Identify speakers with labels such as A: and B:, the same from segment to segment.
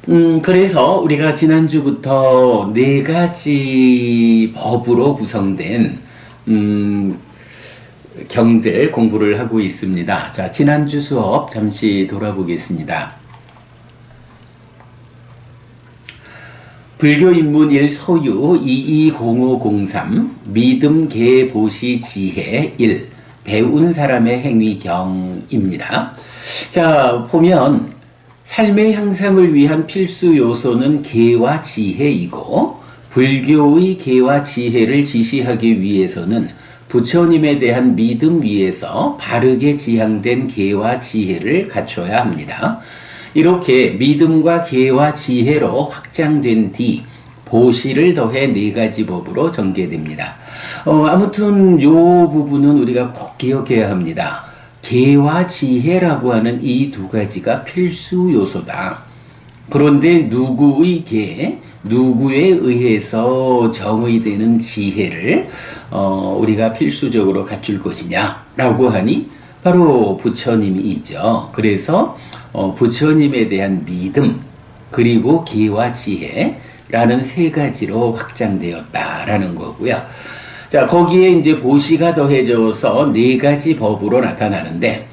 A: 그래서 우리가 지난주부터 네 가지 법으로 구성된, 경들 공부를 하고 있습니다. 자, 지난주 수업 잠시 돌아보겠습니다. 불교 인문 1 소유 220503 믿음 계 보시 지혜 1 배운 사람의 행위경입니다. 자, 보면 삶의 향상을 위한 필수 요소는 계와 지혜이고 불교의 계와 지혜를 지시하기 위해서는 부처님에 대한 믿음 위에서 바르게 지향된 계와 지혜를 갖춰야 합니다. 이렇게 믿음과 계와 지혜로 확장된 뒤 보시를 더해 네 가지 법으로 전개됩니다. 아무튼 요 부분은 우리가 꼭 기억해야 합니다. 계와 지혜라고 하는 이 두 가지가 필수 요소다. 그런데 누구의 계, 누구에 의해서 정의되는 지혜를 우리가 필수적으로 갖출 것이냐라고 하니 바로 부처님이죠. 그래서 부처님에 대한 믿음 그리고 계와 지혜라는 세 가지로 확장되었다라는 거고요. 자, 거기에 이제 보시가 더해져서 네 가지 법으로 나타나는데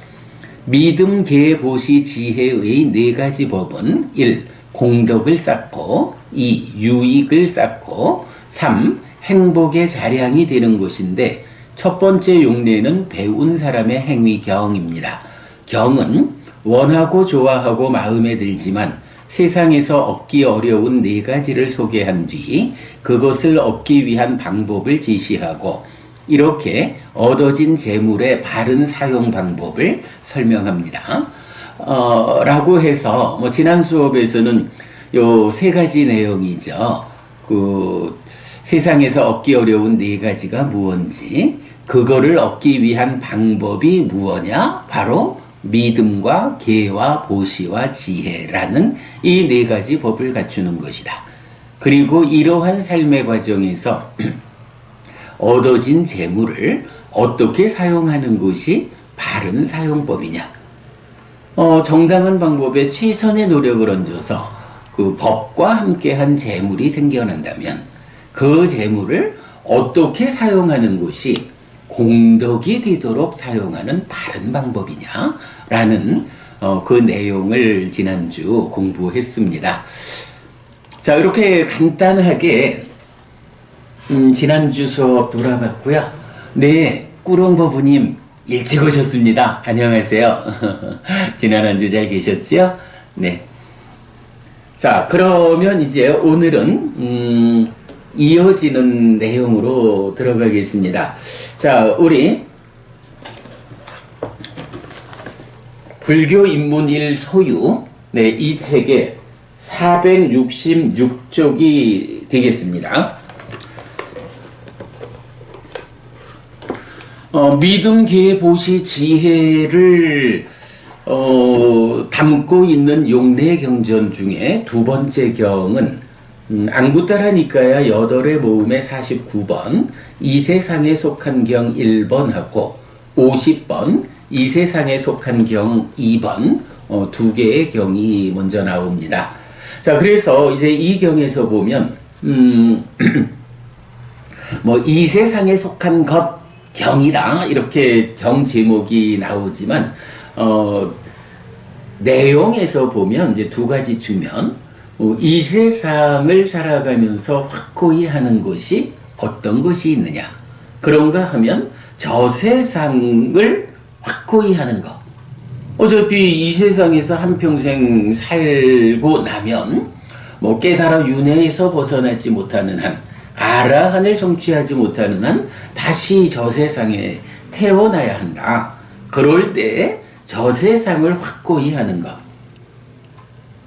A: 믿음, 계, 보시, 지혜의 네 가지 법은 1. 공덕을 쌓고 2. 유익을 쌓고 3. 행복의 자량이 되는 것인데 첫 번째 용례는 배운 사람의 행위경입니다. 경은 원하고 좋아하고 마음에 들지만 세상에서 얻기 어려운 네 가지를 소개한 뒤 그것을 얻기 위한 방법을 지시하고 이렇게 얻어진 재물의 바른 사용 방법을 설명합니다. 라고 해서 지난 수업에서는 요 세 가지 내용이죠. 세상에서 얻기 어려운 네 가지가 무엇인지 그거를 얻기 위한 방법이 무엇이냐? 바로 믿음과 계와 보시와 지혜라는 이 네 가지 법을 갖추는 것이다. 그리고 이러한 삶의 과정에서 얻어진 재물을 어떻게 사용하는 것이 바른 사용법이냐. 정당한 방법에 최선의 노력을 얹어서 그 법과 함께한 재물이 생겨난다면 그 재물을 어떻게 사용하는 것이 공덕이 되도록 사용하는 바른 방법이냐라는 그 내용을 지난주 공부했습니다. 자, 이렇게 간단하게 지난주 수업 돌아봤고요. 네, 꾸렁버부님 일찍 오셨습니다. 안녕하세요. 지난 한 주 잘 계셨죠? 네. 자, 그러면 이제 오늘은 이어지는 내용으로 들어가겠습니다. 자, 우리 불교 인문 1 소유, 네, 이 책의 466쪽이 되겠습니다. 믿음, 계, 보시, 지혜를 담고 있는 용례 경전 중에 두 번째 경은 안구따라 니까야 8의 모음의 49번 이 세상에 속한 경 1번 하고 50번 이 세상에 속한 경 2번 두 개의 경이 먼저 나옵니다. 자, 그래서 이제 이 경에서 보면 이 세상에 속한 것 경이다 이렇게 경 제목이 나오지만 내용에서 보면 이제 두 가지 측면, 이 세상을 살아가면서 확고히 하는 것이 어떤 것이 있느냐. 그런가 하면 저 세상을 확고히 하는 것. 어차피 이 세상에서 한평생 살고 나면 깨달아 윤회에서 벗어나지 못하는 한, 아라한을 성취하지 못하는 한 다시 저 세상에 태어나야 한다. 그럴 때 저 세상을 확고히 하는 것.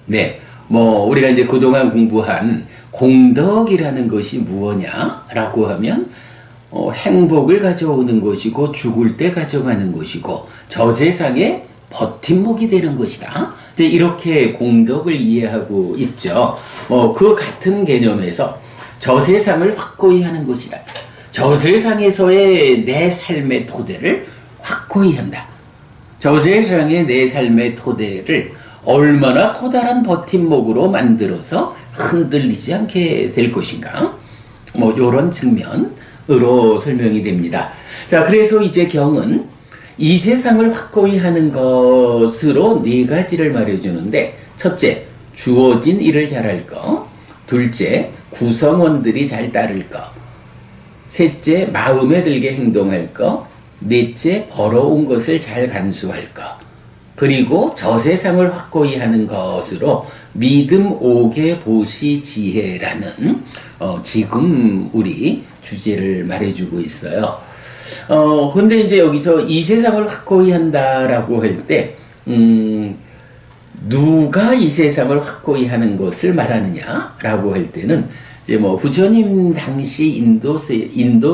A: 네, 우리가 이제 그동안 공부한 공덕이라는 것이 무엇냐라고 하면 행복을 가져오는 것이고 죽을 때 가져가는 것이고 저 세상에 버팀목이 되는 것이다. 이제 이렇게 공덕을 이해하고 있죠. 그 같은 개념에서 저 세상을 확고히 하는 것이다. 저 세상에서의 내 삶의 토대를 확고히 한다. 저 세상의 내 삶의 토대를 얼마나 커다란 버팀목으로 만들어서 흔들리지 않게 될 것인가? 뭐 요런 측면으로 설명이 됩니다. 자, 그래서 이제 경은 이 세상을 확고히 하는 것으로 네 가지를 말해주는데, 첫째, 주어진 일을 잘할 것. 둘째, 구성원들이 잘 따를 것. 셋째, 마음에 들게 행동할 것. 넷째, 벌어온 것을 잘 간수할 것. 그리고 저 세상을 확고히 하는 것으로 믿음, 오개, 보시, 지혜라는 지금 우리 주제를 말해주고 있어요. 근데 이제 여기서 이 세상을 확고히 한다라고 할 때, 누가 이 세상을 확고히 하는 것을 말하느냐라고 할 때는, 이제 뭐 부처님 당시 인도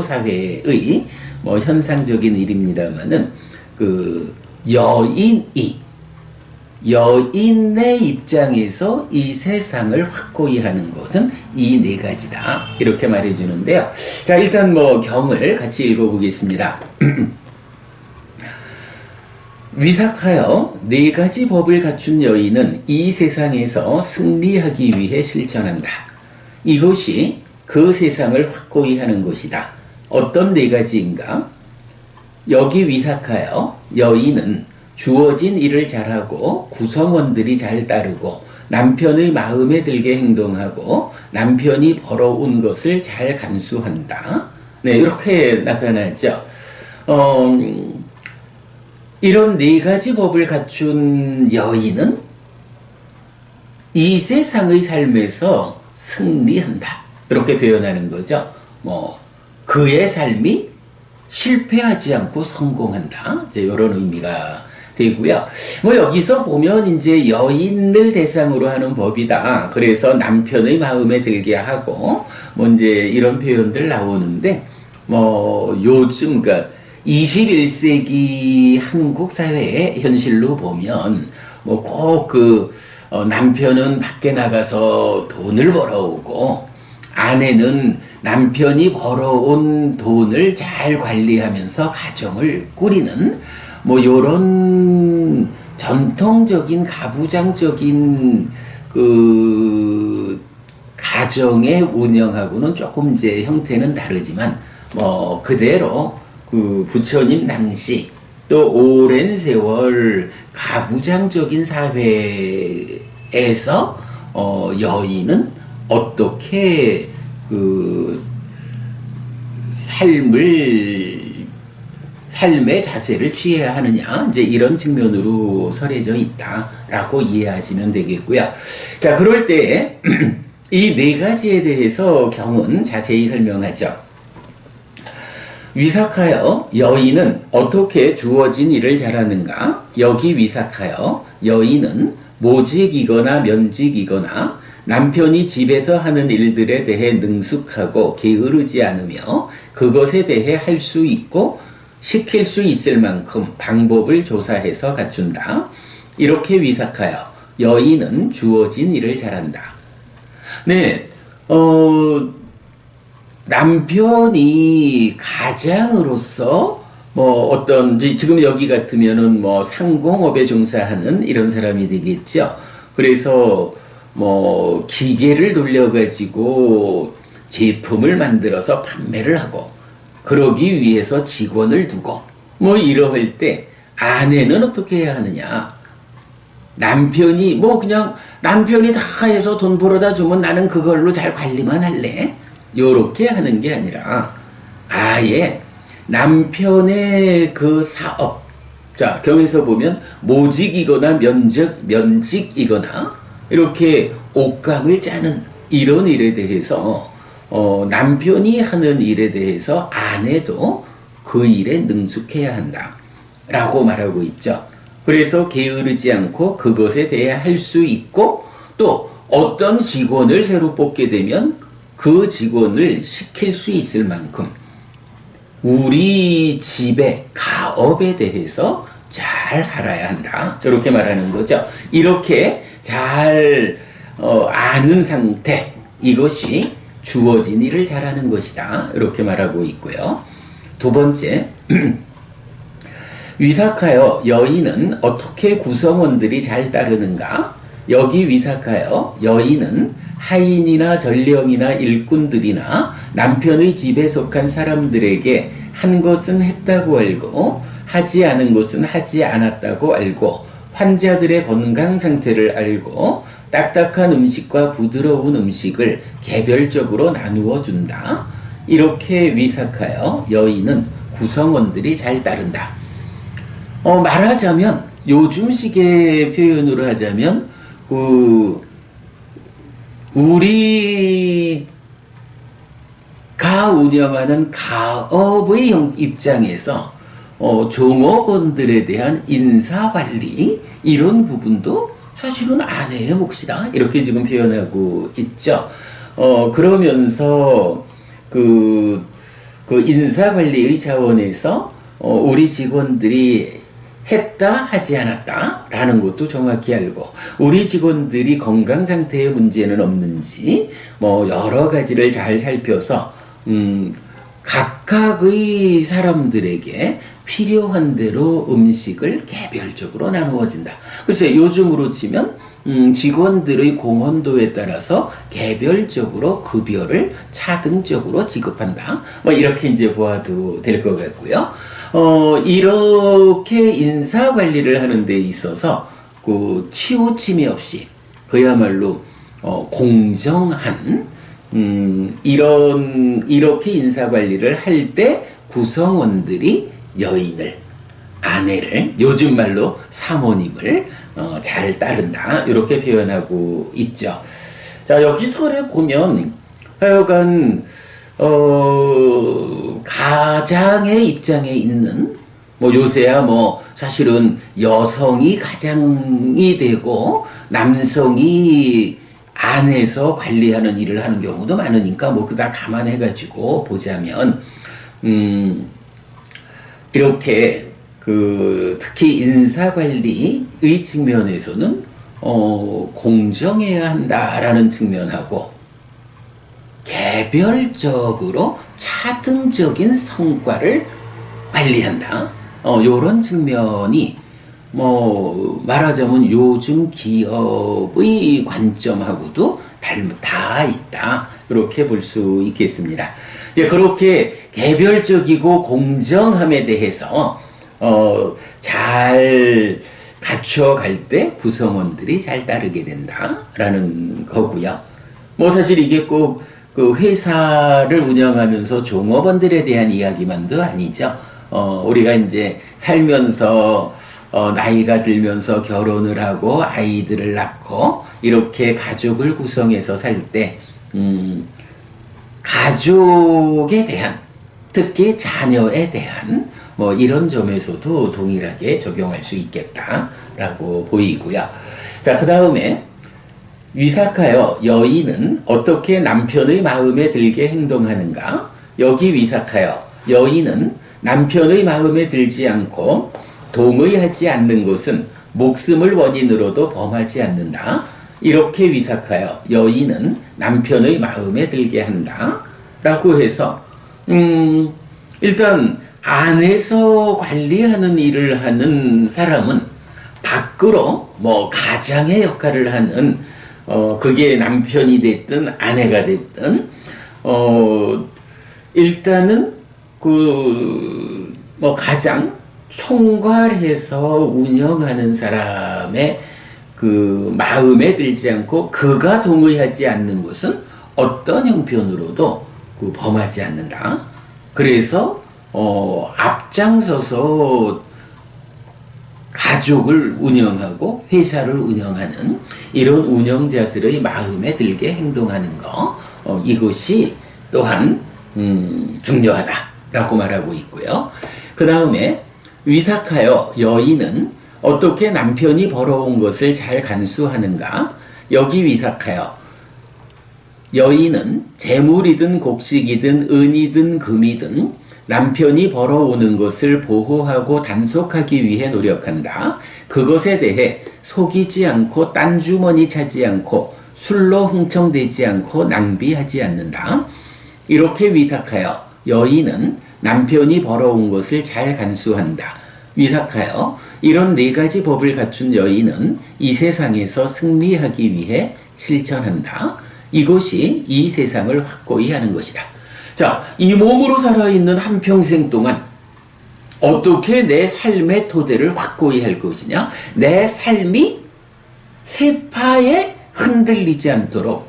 A: 사회의 뭐 현상적인 일입니다만은, 그 여인의 입장에서 이 세상을 확고히 하는 것은 이 네 가지다, 이렇게 말해주는데요. 자, 일단 뭐 경을 같이 읽어보겠습니다. 위삭하여 네 가지 법을 갖춘 여인은 이 세상에서 승리하기 위해 실천한다. 이것이 그 세상을 확고히 하는 것이다. 어떤 네 가지인가? 여기 위삭하여 여인은 주어진 일을 잘하고 구성원들이 잘 따르고 남편의 마음에 들게 행동하고 남편이 벌어온 것을 잘 간수한다. 네, 이렇게 나타나죠. 이런 네 가지 법을 갖춘 여인은 이 세상의 삶에서 승리한다, 이렇게 표현하는 거죠. 뭐 그의 삶이 실패하지 않고 성공한다, 이제 이런 의미가 되고요. 뭐 여기서 보면 이제 여인을 대상으로 하는 법이다, 그래서 남편의 마음에 들게 하고 뭐 이제 이런 표현들 나오는데, 뭐 요즘 그러니까 21세기 한국 사회의 현실로 보면 뭐 꼭 그 남편은 밖에 나가서 돈을 벌어오고 아내는 남편이 벌어온 돈을 잘 관리하면서 가정을 꾸리는 뭐 요런 전통적인 가부장적인 그 가정의 운영하고는 조금 이제 형태는 다르지만 뭐 그대로 그 부처님 당시 또 오랜 세월 가부장적인 사회에서 여인은 어떻게 그 삶의 자세를 취해야 하느냐, 이제 이런 측면으로 설해져 있다라고 이해하시면 되겠고요. 자, 그럴 때 이 네 가지에 대해서 경은 자세히 설명하죠. 위삭하여 여인은 어떻게 주어진 일을 잘하는가? 여기 위삭하여 여인은 모직이거나 면직이거나 남편이 집에서 하는 일들에 대해 능숙하고 게으르지 않으며 그것에 대해 할 수 있고 시킬 수 있을 만큼 방법을 조사해서 갖춘다. 이렇게 위삭하여 여인은 주어진 일을 잘한다. 네, 남편이 가장으로서 뭐 어떤 지금 여기 같으면은 뭐 상공업에 종사하는 이런 사람이 되겠죠. 그래서 뭐 기계를 돌려가지고 제품을 만들어서 판매를 하고 그러기 위해서 직원을 두고 뭐 이럴 때 아내는 어떻게 해야 하느냐? 남편이 뭐 그냥 남편이 다 해서 돈 벌어다 주면 나는 그걸로 잘 관리만 할래? 요렇게 하는 게 아니라 아예 남편의 그 사업, 자 경에서 보면 모직이거나 면직이거나 이렇게 옷감을 짜는 이런 일에 대해서 남편이 하는 일에 대해서 아내도 그 일에 능숙해야 한다 라고 말하고 있죠. 그래서 게으르지 않고 그것에 대해 할 수 있고 또 어떤 직원을 새로 뽑게 되면 그 직원을 시킬 수 있을 만큼 우리 집의 가업에 대해서 잘 알아야 한다, 이렇게 말하는 거죠. 이렇게 잘 아는 상태, 이것이 주어진 일을 잘하는 것이다, 이렇게 말하고 있고요. 두 번째, 위삭하여 여인은 어떻게 구성원들이 잘 따르는가? 여기 위삭하여 여인은 하인이나 전령이나 일꾼들이나 남편의 집에 속한 사람들에게 한 것은 했다고 알고 하지 않은 것은 하지 않았다고 알고 환자들의 건강 상태를 알고 딱딱한 음식과 부드러운 음식을 개별적으로 나누어 준다. 이렇게 위삭하여 여인은 구성원들이 잘 따른다. 말하자면 요즘식의 표현으로 하자면 우리가 운영하는 가업의 입장에서 종업원들에 대한 인사관리 이런 부분도 사실은 아내의 몫이다 이렇게 지금 표현하고 있죠. 그러면서 그 인사관리의 차원에서 우리 직원들이 했다 하지 않았다 라는 것도 정확히 알고 우리 직원들이 건강 상태에 문제는 없는지 여러 가지를 잘 살펴서 각각의 사람들에게 필요한 대로 음식을 개별적으로 나누어진다. 글쎄 요즘으로 치면 직원들의 공헌도에 따라서 개별적으로 급여를 차등적으로 지급한다. 이렇게 이제 보아도 될 것 같고요. 이렇게 인사 관리를 하는 데 있어서 치우침이 없이 그야말로 공정한 이렇게 인사 관리를 할 때 구성원들이 여인을 아내를 요즘 말로 사모님을 잘 따른다 이렇게 표현하고 있죠. 자 여기서 보면 하여간 가장의 입장에 있는 요새야 사실은 여성이 가장이 되고 남성이 안에서 관리하는 일을 하는 경우도 많으니까 그거 다 감안해가지고 보자면 이렇게 특히 인사관리의 측면에서는 공정해야 한다라는 측면하고 개별적으로 차등적인 성과를 관리한다. 요런 측면이 말하자면 요즘 기업의 관점하고도 다 있다. 이렇게 볼 수 있겠습니다. 이제 그렇게 개별적이고 공정함에 대해서 잘 갖춰갈 때 구성원들이 잘 따르게 된다라는 거고요. 사실 이게 꼭 그 회사를 운영하면서 종업원들에 대한 이야기만도 아니죠. 우리가 이제 살면서 나이가 들면서 결혼을 하고 아이들을 낳고 이렇게 가족을 구성해서 살 때 가족에 대한 특히 자녀에 대한 이런 점에서도 동일하게 적용할 수 있겠다라고 보이고요. 자, 그 다음에 위삭하여 여인은 어떻게 남편의 마음에 들게 행동하는가? 여기 위삭하여 여인은 남편의 마음에 들지 않고 동의하지 않는 것은 목숨을 원인으로도 범하지 않는다. 이렇게 위삭하여 여인은 남편의 마음에 들게 한다. 라고 해서 일단 안에서 관리하는 일을 하는 사람은 밖으로 가장의 역할을 하는 그게 남편이 됐든 아내가 됐든 일단은 가장 총괄해서 운영하는 사람의 마음에 들지 않고 그가 동의하지 않는 것은 어떤 형편으로도 범하지 않는다. 그래서 앞장서서 가족을 운영하고 회사를 운영하는 이런 운영자들의 마음에 들게 행동하는 거 이것이 또한 중요하다라고 말하고 있고요. 그 다음에 위삭하여 여인은 어떻게 남편이 벌어온 것을 잘 간수하는가? 여기 위삭하여 여인은 재물이든 곡식이든 은이든 금이든 남편이 벌어오는 것을 보호하고 단속하기 위해 노력한다. 그것에 대해 속이지 않고 딴 주머니 차지 않고 술로 흥청대지 않고 낭비하지 않는다. 이렇게 위삭하여 여인은 남편이 벌어온 것을 잘 간수한다. 위삭하여 이런 네 가지 법을 갖춘 여인은 이 세상에서 승리하기 위해 실천한다. 이것이 이 세상을 확고히 하는 것이다. 자, 이 몸으로 살아있는 한평생 동안 어떻게 내 삶의 토대를 확고히 할 것이냐? 내 삶이 세파에 흔들리지 않도록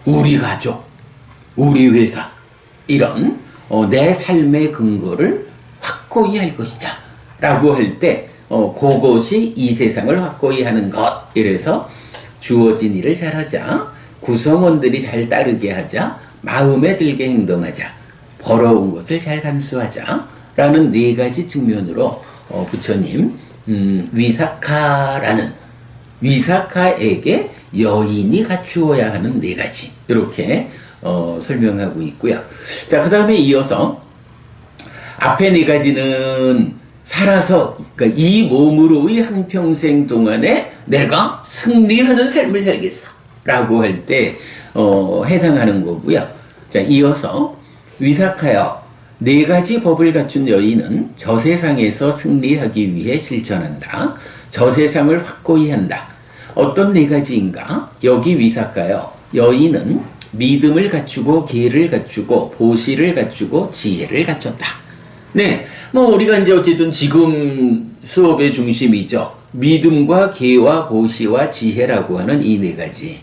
A: 우리 가족, 우리 회사 이런 내 삶의 근거를 확고히 할 것이냐 라고 할 때 그것이 이 세상을 확고히 하는 것. 이래서 주어진 일을 잘하자, 구성원들이 잘 따르게 하자, 마음에 들게 행동하자, 벌어온 것을 잘 간수하자 라는 네 가지 측면으로 부처님 위사카에게 여인이 갖추어야 하는 네 가지 이렇게 설명하고 있고요. 자, 그 다음에 이어서 앞에 네 가지는 살아서, 그러니까 이 몸으로의 한평생 동안에 내가 승리하는 삶을 살겠어 라고 할 때 해당하는 거고요. 자, 이어서 위삭하여 네 가지 법을 갖춘 여인은 저 세상에서 승리하기 위해 실천한다. 저 세상을 확고히 한다. 어떤 네 가지인가? 여기 위삭하여 여인은 믿음을 갖추고 계를 갖추고 보시를 갖추고 지혜를 갖췄다. 네, 우리가 이제 어쨌든 지금 수업의 중심이죠. 믿음과 계와 보시와 지혜라고 하는 이 네 가지.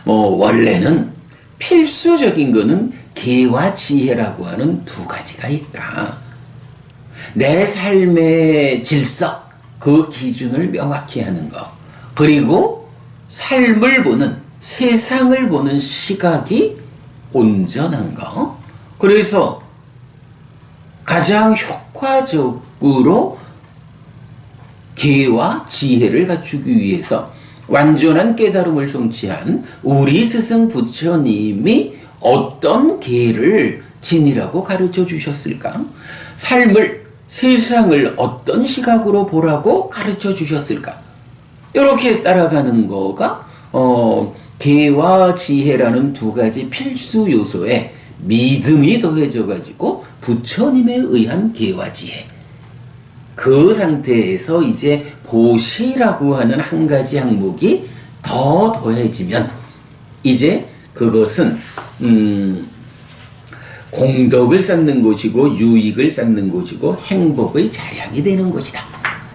A: 원래는 필수적인 거는 계와 지혜라고 하는 두 가지가 있다. 내 삶의 질서, 그 기준을 명확히 하는 것. 그리고 삶을 보는, 세상을 보는 시각이 온전한 것. 그래서 가장 효과적으로 계와 지혜를 갖추기 위해서 완전한 깨달음을 성취한 우리 스승 부처님이 어떤 계를 지니라고 가르쳐 주셨을까? 삶을, 세상을 어떤 시각으로 보라고 가르쳐 주셨을까? 이렇게 따라가는 거가 계와 지혜라는 두 가지 필수 요소에 믿음이 더해져 가지고 부처님에 의한 계와 지혜, 그 상태에서 이제 보시라고 하는 한 가지 항목이 더 더해지면 이제 그것은 공덕을 쌓는 것이고 유익을 쌓는 것이고 행복의 자량이 되는 것이다.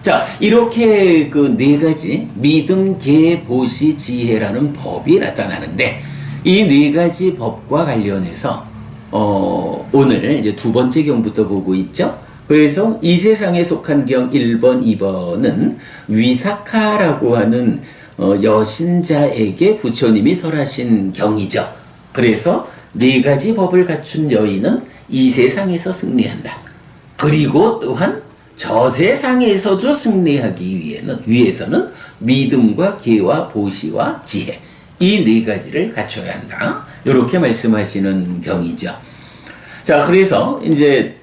A: 자, 이렇게 그 네 가지 믿음, 계, 보시, 지혜라는 법이 나타나는데 이 네 가지 법과 관련해서 오늘 이제 두 번째 경부터 보고 있죠. 그래서 이 세상에 속한 경 1번, 2번은 위사카라고 하는 여신자에게 부처님이 설하신 경이죠. 그래서 네 가지 법을 갖춘 여인은 이 세상에서 승리한다. 그리고 또한 저 세상에서도 승리하기 위해서는 믿음과 계와 보시와 지혜, 이 네 가지를 갖춰야 한다. 이렇게 말씀하시는 경이죠. 자, 그래서 이제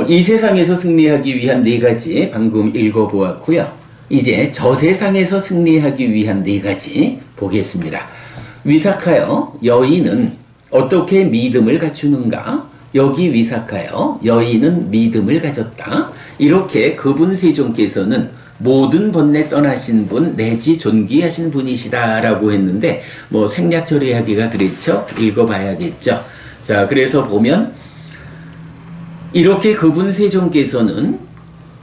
A: 이 세상에서 승리하기 위한 네 가지 방금 읽어보았고요. 이제 저 세상에서 승리하기 위한 네 가지 보겠습니다. 위삭하여 여인은 어떻게 믿음을 갖추는가? 여기 위삭하여 여인은 믿음을 가졌다. 이렇게 그분 세종께서는 모든 번뇌 떠나신 분 내지 존귀하신 분이시다 라고 했는데 생략 처리하기가 그랬죠. 읽어봐야겠죠. 자, 그래서 보면 이렇게 그분 세종께서는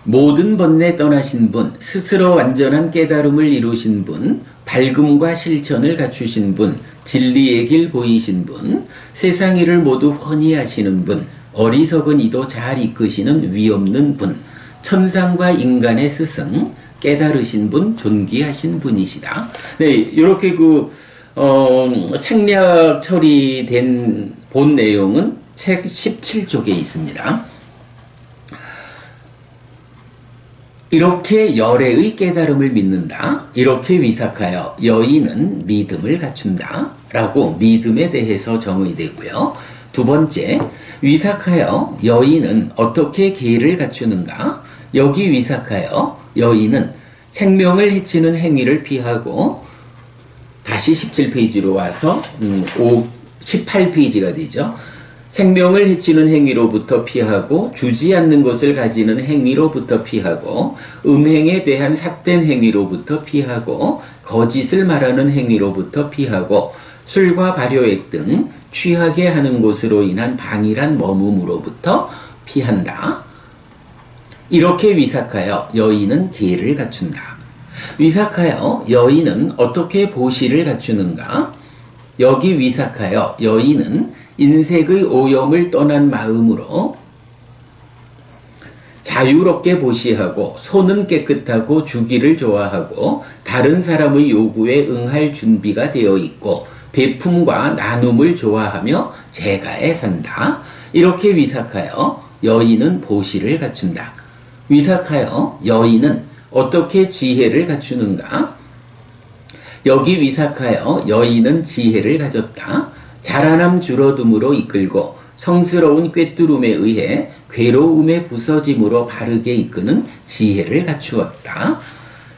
A: 모든 번뇌 떠나신 분, 스스로 완전한 깨달음을 이루신 분, 밝음과 실천을 갖추신 분, 진리의 길 보이신 분, 세상 일을 모두 훤히 하시는 분, 어리석은 이도 잘 이끄시는 위없는 분, 천상과 인간의 스승, 깨달으신 분, 존귀하신 분이시다. 네, 이렇게 생략 처리된 본 내용은 책 17쪽에 있습니다. 이렇게 열애의 깨달음을 믿는다. 이렇게 위삭하여 여인은 믿음을 갖춘다. 라고 믿음에 대해서 정의되고요. 두 번째, 위삭하여 여인은 어떻게 계를 갖추는가? 여기 위삭하여 여인은 생명을 해치는 행위를 피하고 다시 17페이지로 와서 18페이지가 되죠. 생명을 해치는 행위로부터 피하고 주지 않는 것을 가지는 행위로부터 피하고 음행에 대한 삿된 행위로부터 피하고 거짓을 말하는 행위로부터 피하고 술과 발효액 등 취하게 하는 것으로 인한 방일한 머금으로부터 피한다. 이렇게 위삭하여 여인은 계를 갖춘다. 위삭하여 여인은 어떻게 보시를 갖추는가? 여기 위삭하여 여인은 인색의 오염을 떠난 마음으로 자유롭게 보시하고 손은 깨끗하고 주기를 좋아하고 다른 사람의 요구에 응할 준비가 되어 있고 베품과 나눔을 좋아하며 제가에 산다. 이렇게 위삭하여 여인은 보시를 갖춘다. 위삭하여 여인은 어떻게 지혜를 갖추는가? 여기 위삭하여 여인은 지혜를 가졌다. 자라남 줄어듦으로 이끌고 성스러운 꿰뚫음에 의해 괴로움의 부서짐으로 바르게 이끄는 지혜를 갖추었다.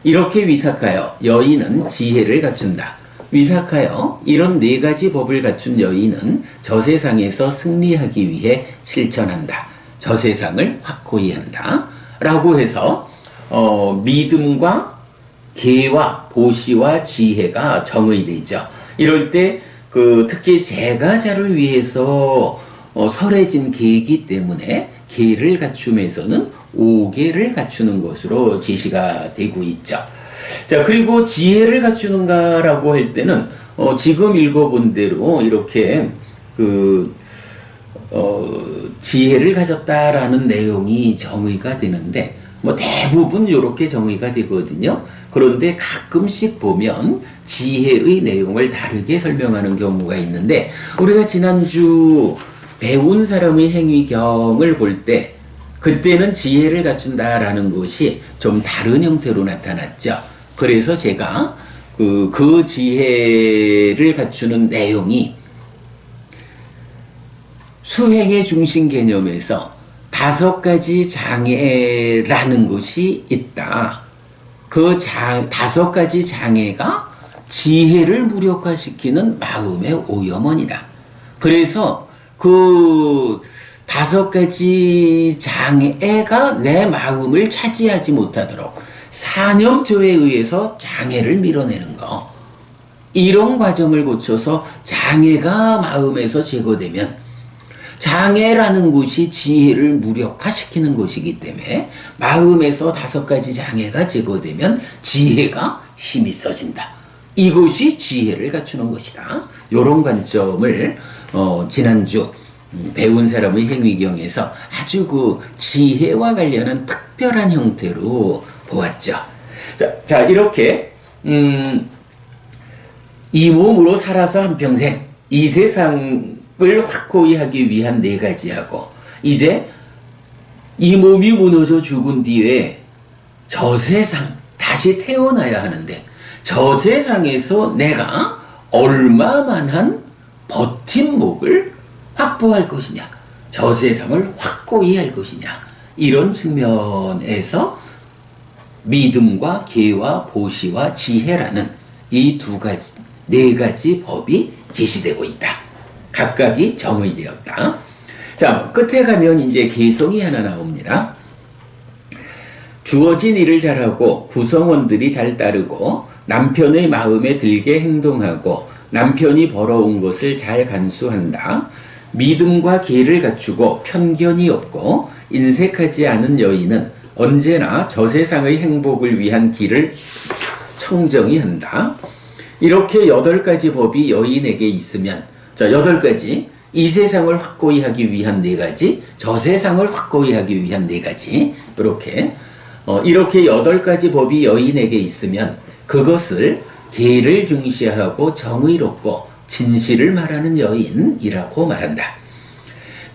A: 이렇게 위삭하여 여인은 지혜를 갖춘다. 위삭하여 이런 네 가지 법을 갖춘 여인은 저 세상에서 승리하기 위해 실천한다. 저 세상을 확고히 한다. 라고 해서 믿음과 계와 보시와 지혜가 정의되죠. 이럴 때 특히 제가자를 위해서 설해진 계이기 때문에 계를 갖춤에서는 5계를 갖추는 것으로 제시가 되고 있죠. 자, 그리고 지혜를 갖추는가라고 할 때는 지금 읽어본 대로 이렇게 지혜를 가졌다라는 내용이 정의가 되는데 대부분 이렇게 정의가 되거든요. 그런데 가끔씩 보면 지혜의 내용을 다르게 설명하는 경우가 있는데 우리가 지난주 배운 사람의 행위경을 볼 때 그때는 지혜를 갖춘다라는 것이 좀 다른 형태로 나타났죠. 그래서 제가 그 지혜를 갖추는 내용이 수행의 중심 개념에서 5가지 장애라는 것이 있다. 그 5가지 장애가 지혜를 무력화시키는 마음의 오염원이다. 그래서 그 5가지 장애가 내 마음을 차지하지 못하도록 사념조에 의해서 장애를 밀어내는 거. 이런 과정을 거쳐서 장애가 마음에서 제거되면 장애라는 것이 지혜를 무력화시키는 것이기 때문에 마음에서 5가지 장애가 제거되면 지혜가 힘이 써진다. 이것이 지혜를 갖추는 것이다. 이런 관점을 지난주 배운 사람의 행위경에서 아주 지혜와 관련한 특별한 형태로 보았죠. 자 이렇게 이 몸으로 살아서 한평생 이 세상을 확고히 하기 위한 4가지하고 이제 이 몸이 무너져 죽은 뒤에 저 세상 다시 태어나야 하는데 저 세상에서 내가 얼마만한 버팀목을 확보할 것이냐, 저 세상을 확고히 할 것이냐, 이런 측면에서 믿음과 계와 보시와 지혜라는 이 4가지 법이 제시되고 있다. 각각이 정의되었다. 자, 끝에 가면 이제 개성이 하나 나옵니다. 주어진 일을 잘하고 구성원들이 잘 따르고 남편의 마음에 들게 행동하고 남편이 벌어온 것을 잘 간수한다. 믿음과 계를 갖추고 편견이 없고 인색하지 않은 여인은 언제나 저 세상의 행복을 위한 길을 청정히 한다. 이렇게 8가지 법이 여인에게 있으면, 자, 8가지. 이 세상을 확고히 하기 위한 4가지, 저 세상을 확고히 하기 위한 4가지. 이렇게 8가지 법이 여인에게 있으면 그것을 계를 중시하고 정의롭고 진실을 말하는 여인이라고 말한다.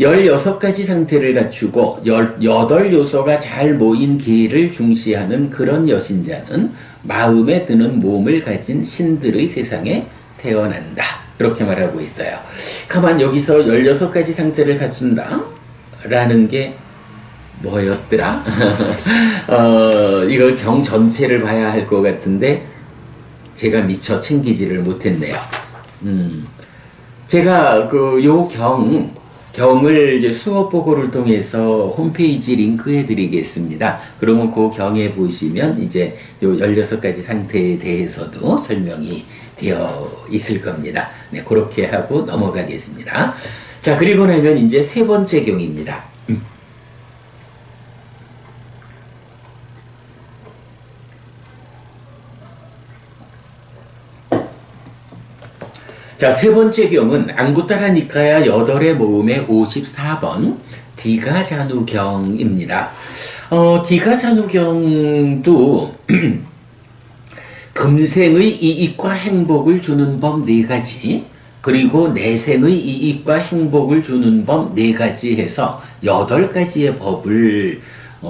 A: 16가지 상태를 갖추고 18요소가 잘 모인 계를 중시하는 그런 여신자는 마음에 드는 몸을 가진 신들의 세상에 태어난다. 이렇게 말하고 있어요. 가만 여기서 16가지 상태를 갖춘다 라는 게 뭐였더라? 이거 경 전체를 봐야 할 것 같은데 제가 미처 챙기지를 못했네요. 제가 요 경 경을 이제 수업 보고를 통해서 홈페이지 링크해 드리겠습니다. 그러면 그 경에 보시면 이제 요 16가지 상태에 대해서도 설명이 되어 있을 겁니다. 네, 그렇게 하고 넘어가겠습니다. 자, 그리고 나면 이제 세 번째 경입니다. 자, 세 번째 경은 안구따라 니까야 여덟의 모음의 54번 디가자누경입니다. 디가자누경도 금생의 이익과 행복을 주는 법 4가지, 그리고 내생의 이익과 행복을 주는 법 4가지 해서 8가지의 법을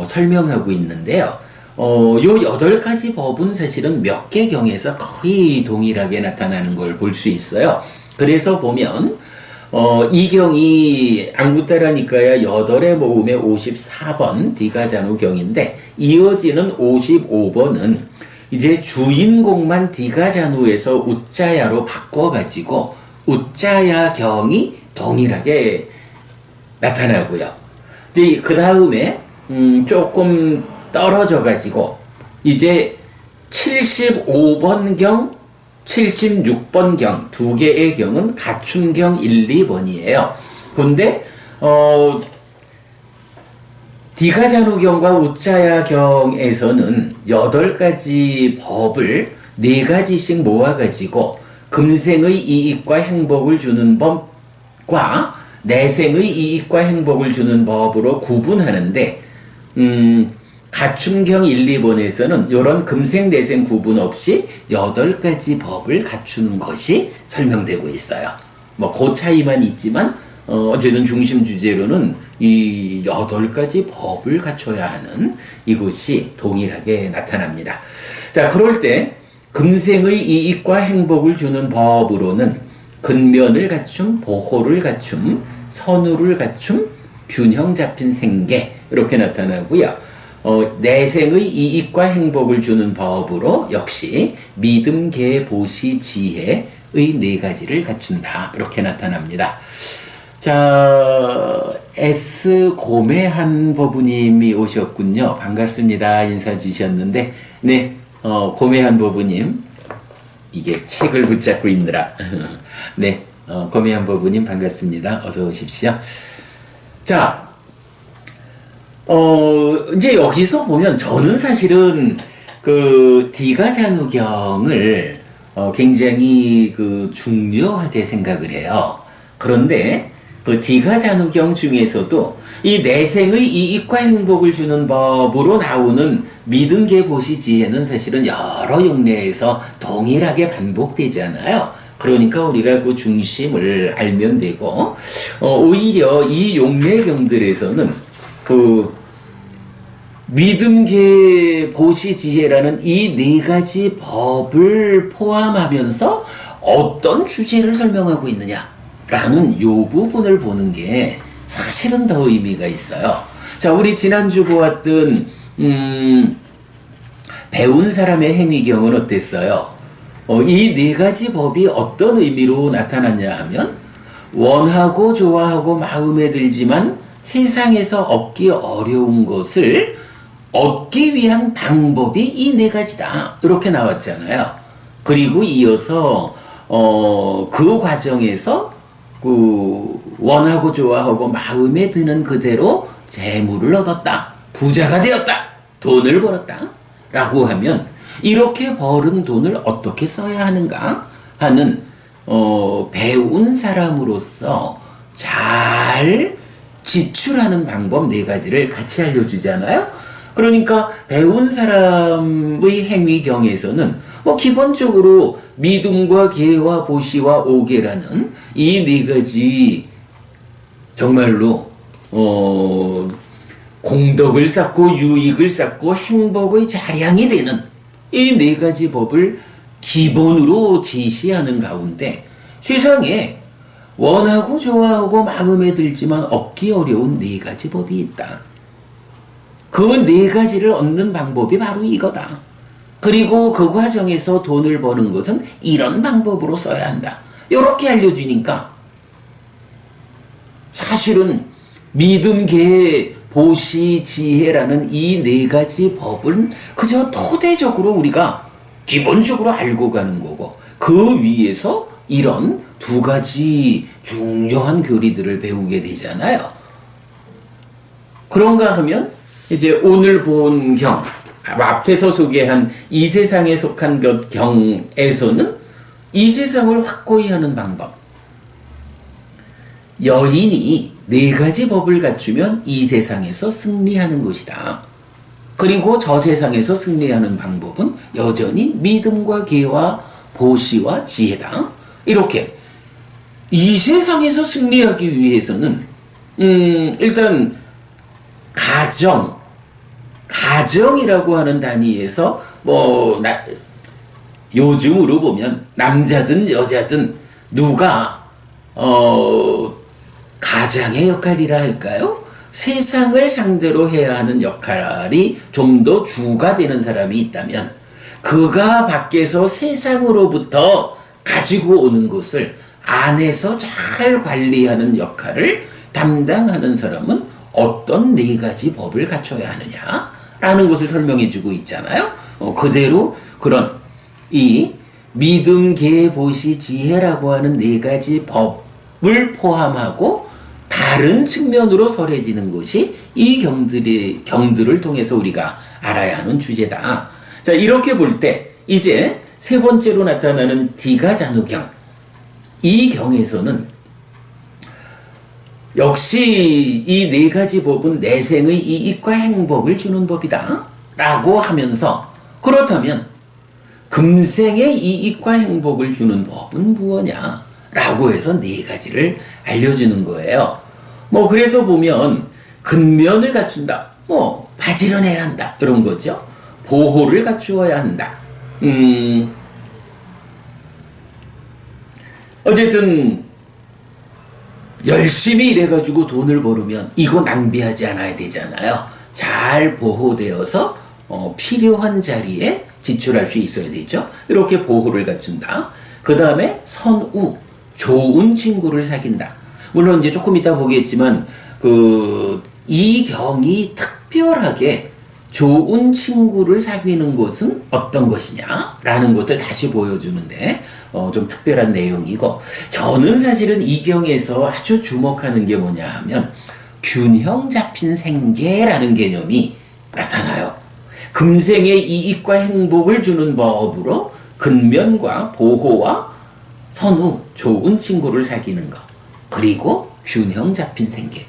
A: 설명하고 있는데요. 요 8가지 법은 사실은 몇 개 경에서 거의 동일하게 나타나는 걸 볼 수 있어요. 그래서 보면, 이 경이 안구따라니까야 8의 모음의 54번 디가자누 경인데, 이어지는 55번은 이제 주인공만 디가자누에서 우짜야로 바꿔가지고, 우짜야 경이 동일하게 나타나고요. 이제 그 다음에, 조금 떨어져 가지고 이제 75번 경, 76번 경 두 개의 경은 가춤경 1, 2번이에요. 근데 디가자누 경과 우짜야 경에서는 8가지 법을 4가지씩 모아 가지고 금생의 이익과 행복을 주는 법과 내생의 이익과 행복을 주는 법으로 구분하는데 가춤경 1, 2번에서는 이런 금생, 내생 구분 없이 8가지 법을 갖추는 것이 설명되고 있어요. 뭐, 그 차이만 있지만, 어쨌든 중심 주제로는 이 8가지 법을 갖춰야 하는 이것이 동일하게 나타납니다. 자, 그럴 때, 금생의 이익과 행복을 주는 법으로는 근면을 갖춤, 보호를 갖춤, 선우를 갖춤, 균형 잡힌 생계, 이렇게 나타나고요. 내생의 이익과 행복을 주는 법으로 역시 믿음, 계, 보시, 지혜의 4가지를 갖춘다. 이렇게 나타납니다. 자, S 고매한 버부님이 오셨군요. 반갑습니다. 인사 주셨는데, 네, 고매한 버부님, 이게 책을 붙잡고 있느라. 네, 고매한 버부님 반갑습니다. 어서 오십시오. 자, 이제 여기서 보면 저는 사실은 그 디가자누경을 굉장히 그 중요하게 생각을 해요. 그런데 그 디가자누경 중에서도 이 내생의 이익과 행복을 주는 법으로 나오는 믿음, 계, 보시, 지혜는 사실은 여러 용례에서 동일하게 반복되잖아요. 그러니까 우리가 그 중심을 알면 되고, 오히려 이 용례경들에서는 그 믿음, 계, 보시, 지혜라는 이 4가지 법을 포함하면서 어떤 주제를 설명하고 있느냐라는 요 부분을 보는 게 사실은 더 의미가 있어요. 자, 우리 지난주 보았던 배운 사람의 행위경은 어땠어요? 이 4가지 법이 어떤 의미로 나타났냐 하면 원하고 좋아하고 마음에 들지만 세상에서 얻기 어려운 것을 얻기 위한 방법이 이 4가지다. 이렇게 나왔잖아요. 그리고 이어서 그 과정에서 그 원하고 좋아하고 마음에 드는 그대로 재물을 얻었다. 부자가 되었다. 돈을 벌었다. 라고 하면 이렇게 벌은 돈을 어떻게 써야 하는가 하는 배운 사람으로서 잘 지출하는 방법 4가지를 같이 알려주잖아요. 그러니까 배운 사람의 행위경에서는 뭐 기본적으로 믿음과 계와 보시와 오계라는 이 4가지 정말로 공덕을 쌓고 유익을 쌓고 행복의 자량이 되는 이 4가지 법을 기본으로 제시하는 가운데 세상에 원하고 좋아하고 마음에 들지만 얻기 어려운 4가지 법이 있다. 그 4가지를 얻는 방법이 바로 이거다. 그리고 그 과정에서 돈을 버는 것은 이런 방법으로 써야 한다. 이렇게 알려주니까 사실은 믿음, 계획, 보시, 지혜라는 이 네 가지 법은 그저 토대적으로 우리가 기본적으로 알고 가는 거고, 그 위에서 이런 두 가지 중요한 교리들을 배우게 되잖아요. 그런가 하면 이제 오늘 본 경, 앞에서 소개한 이 세상에 속한 것 경에서는 이 세상을 확고히 하는 방법, 여인이 네 가지 법을 갖추면 이 세상에서 승리하는 것이다. 그리고 저 세상에서 승리하는 방법은 여전히 믿음과 계와 보시와 지혜다. 이렇게 이 세상에서 승리하기 위해서는 일단 가정이라고 하는 단위에서 요즘으로 보면 남자든 여자든 누가 가장의 역할이라 할까요? 세상을 상대로 해야 하는 역할이 좀 더 주가 되는 사람이 있다면, 그가 밖에서 세상으로부터 가지고 오는 것을 안에서 잘 관리하는 역할을 담당하는 사람은 어떤 네 가지 법을 갖춰야 하느냐라는 것을 설명해 주고 있잖아요. 그대로 그런 이 믿음, 계, 보시, 지혜라고 하는 네 가지 법을 포함하고 다른 측면으로 설해지는 것이 이 경들을 통해서 우리가 알아야 하는 주제다. 자, 이렇게 볼 때 이제 세 번째로 나타나는 디가자누경, 이 경에서는 역시 이 네 가지 법은 내생의 이익과 행복을 주는 법이다 라고 하면서, 그렇다면 금생의 이익과 행복을 주는 법은 무엇냐 라고 해서 네 가지를 알려주는 거예요. 그래서 보면 근면을 갖춘다, 바지런해야 한다, 그런 거죠. 보호를 갖추어야 한다. 어쨌든 열심히 일해가지고 돈을 벌으면 이거 낭비하지 않아야 되잖아요. 잘 보호되어서 필요한 자리에 지출할 수 있어야 되죠. 이렇게 보호를 갖춘다. 그 다음에 선우, 좋은 친구를 사귄다. 물론 이제 조금 이따 보겠지만 이 경이 특별하게 좋은 친구를 사귀는 것은 어떤 것이냐라는 것을 다시 보여주는데 좀 특별한 내용이고, 저는 사실은 이 경에서 아주 주목하는 게 뭐냐 하면 균형 잡힌 생계라는 개념이 나타나요. 금생의 이익과 행복을 주는 법으로 근면과 보호와 선우, 좋은 친구를 사귀는 것, 그리고 균형 잡힌 생계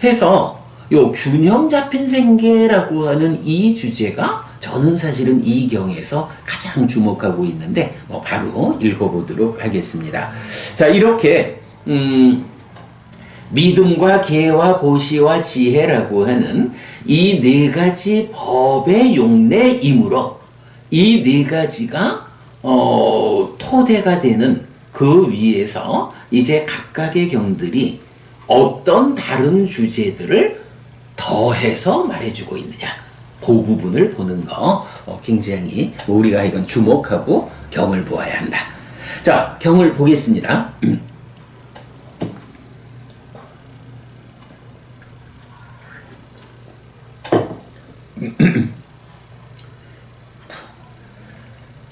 A: 해서 요 균형 잡힌 생계라고 하는 이 주제가 저는 사실은 이 경에서 가장 주목하고 있는데 바로 읽어보도록 하겠습니다. 자, 이렇게 믿음과 계와 보시와 지혜라고 하는 이 네 가지 법의 용례이므로 이 네 가지가 토대가 되는 그 위에서 이제 각각의 경들이 어떤 다른 주제들을 더해서 말해주고 있느냐, 그 부분을 보는 거 굉장히 우리가 이건 주목하고 경을 보아야 한다. 자, 경을 보겠습니다.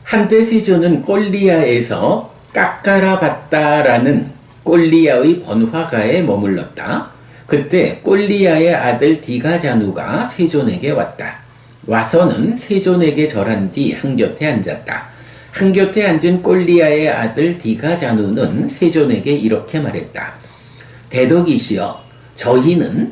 A: 한때 세조는 꼴리야에서 깎아라봤다라는 꼴리야의 번화가에 머물렀다. 그때 꼴리야의 아들 디가자누가 세존에게 왔다. 와서는 세존에게 절한 뒤 한곁에 앉았다. 한곁에 앉은 꼴리야의 아들 디가자누는 세존에게 이렇게 말했다. 대덕이시여, 저희는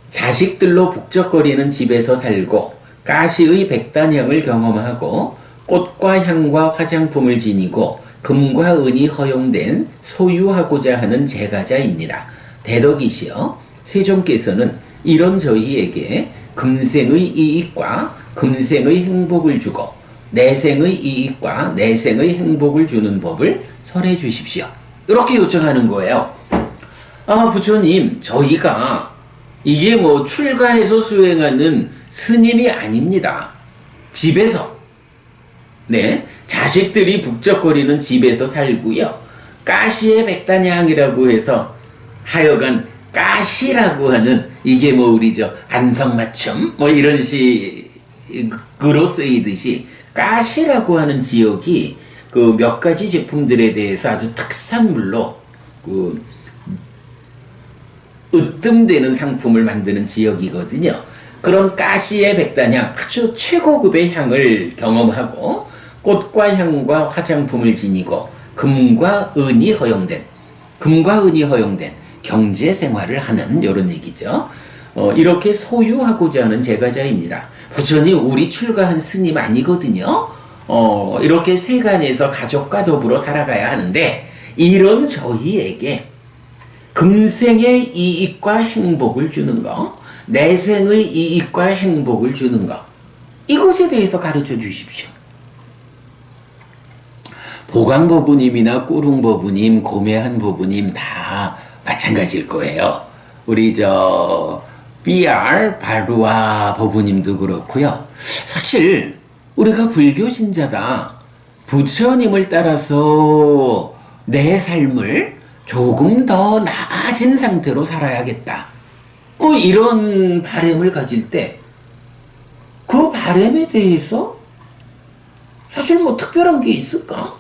A: 자식들로 북적거리는 집에서 살고 가시의 백단향을 경험하고 꽃과 향과 화장품을 지니고 금과 은이 허용된 소유하고자 하는 제가자입니다. 대덕이시여, 세종께서는 이런 저희에게 금생의 이익과 금생의 행복을 주고 내생의 이익과 내생의 행복을 주는 법을 설해 주십시오. 이렇게 요청하는 거예요. 부처님, 저희가 이게 출가해서 수행하는 스님이 아닙니다. 집에서, 자식들이 북적거리는 집에서 살고요. 가시의 백단향이라고 해서 하여간 가시라고 하는, 이게 뭐 우리 안성맞춤 뭐 이런 식으로 쓰이듯이 가시라고 하는 지역이 그 몇 가지 제품들에 대해서 아주 특산물로 그 으뜸되는 상품을 만드는 지역이거든요. 그런 가시의 백단향, 아주 최고급의 향을 경험하고 꽃과 향과 화장품을 지니고 금과 은이 허용된 경제 생활을 하는 이런 얘기죠. 이렇게 소유하고자 하는 제가자입니다. 부처님 우리 출가한 스님 아니거든요. 이렇게 세간에서 가족과 더불어 살아가야 하는데, 이런 저희에게 금생의 이익과 행복을 주는 거, 내생의 이익과 행복을 주는 거, 이것에 대해서 가르쳐 주십시오. 보강법부님이나 꾸룽법부님, 고매한 법부님 다 마찬가지일 거예요. 우리 BR 바루아 법부님도 그렇고요. 사실 우리가 불교 신자다, 부처님을 따라서 내 삶을 조금 더 나아진 상태로 살아야겠다, 이런 바람을 가질 때 그 바람에 대해서 사실 특별한 게 있을까?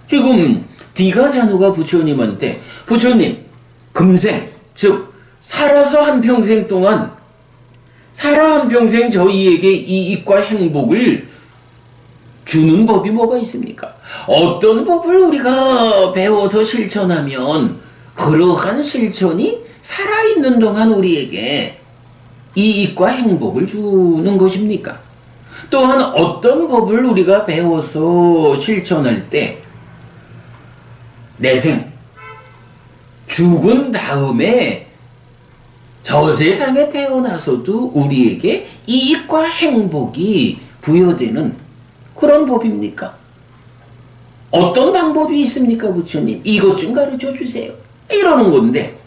A: 지금 디가자누가 부처님한테, 부처님 금생, 즉 살아서 한평생 동안 한평생 저희에게 이익과 행복을 주는 법이 뭐가 있습니까? 어떤 법을 우리가 배워서 실천하면 그러한 실천이 살아있는 동안 우리에게 이익과 행복을 주는 것입니까? 또한 어떤 법을 우리가 배워서 실천할 때 내생, 죽은 다음에 저 세상에 태어나서도 우리에게 이익과 행복이 부여되는 그런 법입니까? 어떤 방법이 있습니까, 부처님? 이것 좀 가르쳐 주세요. 이러는 건데,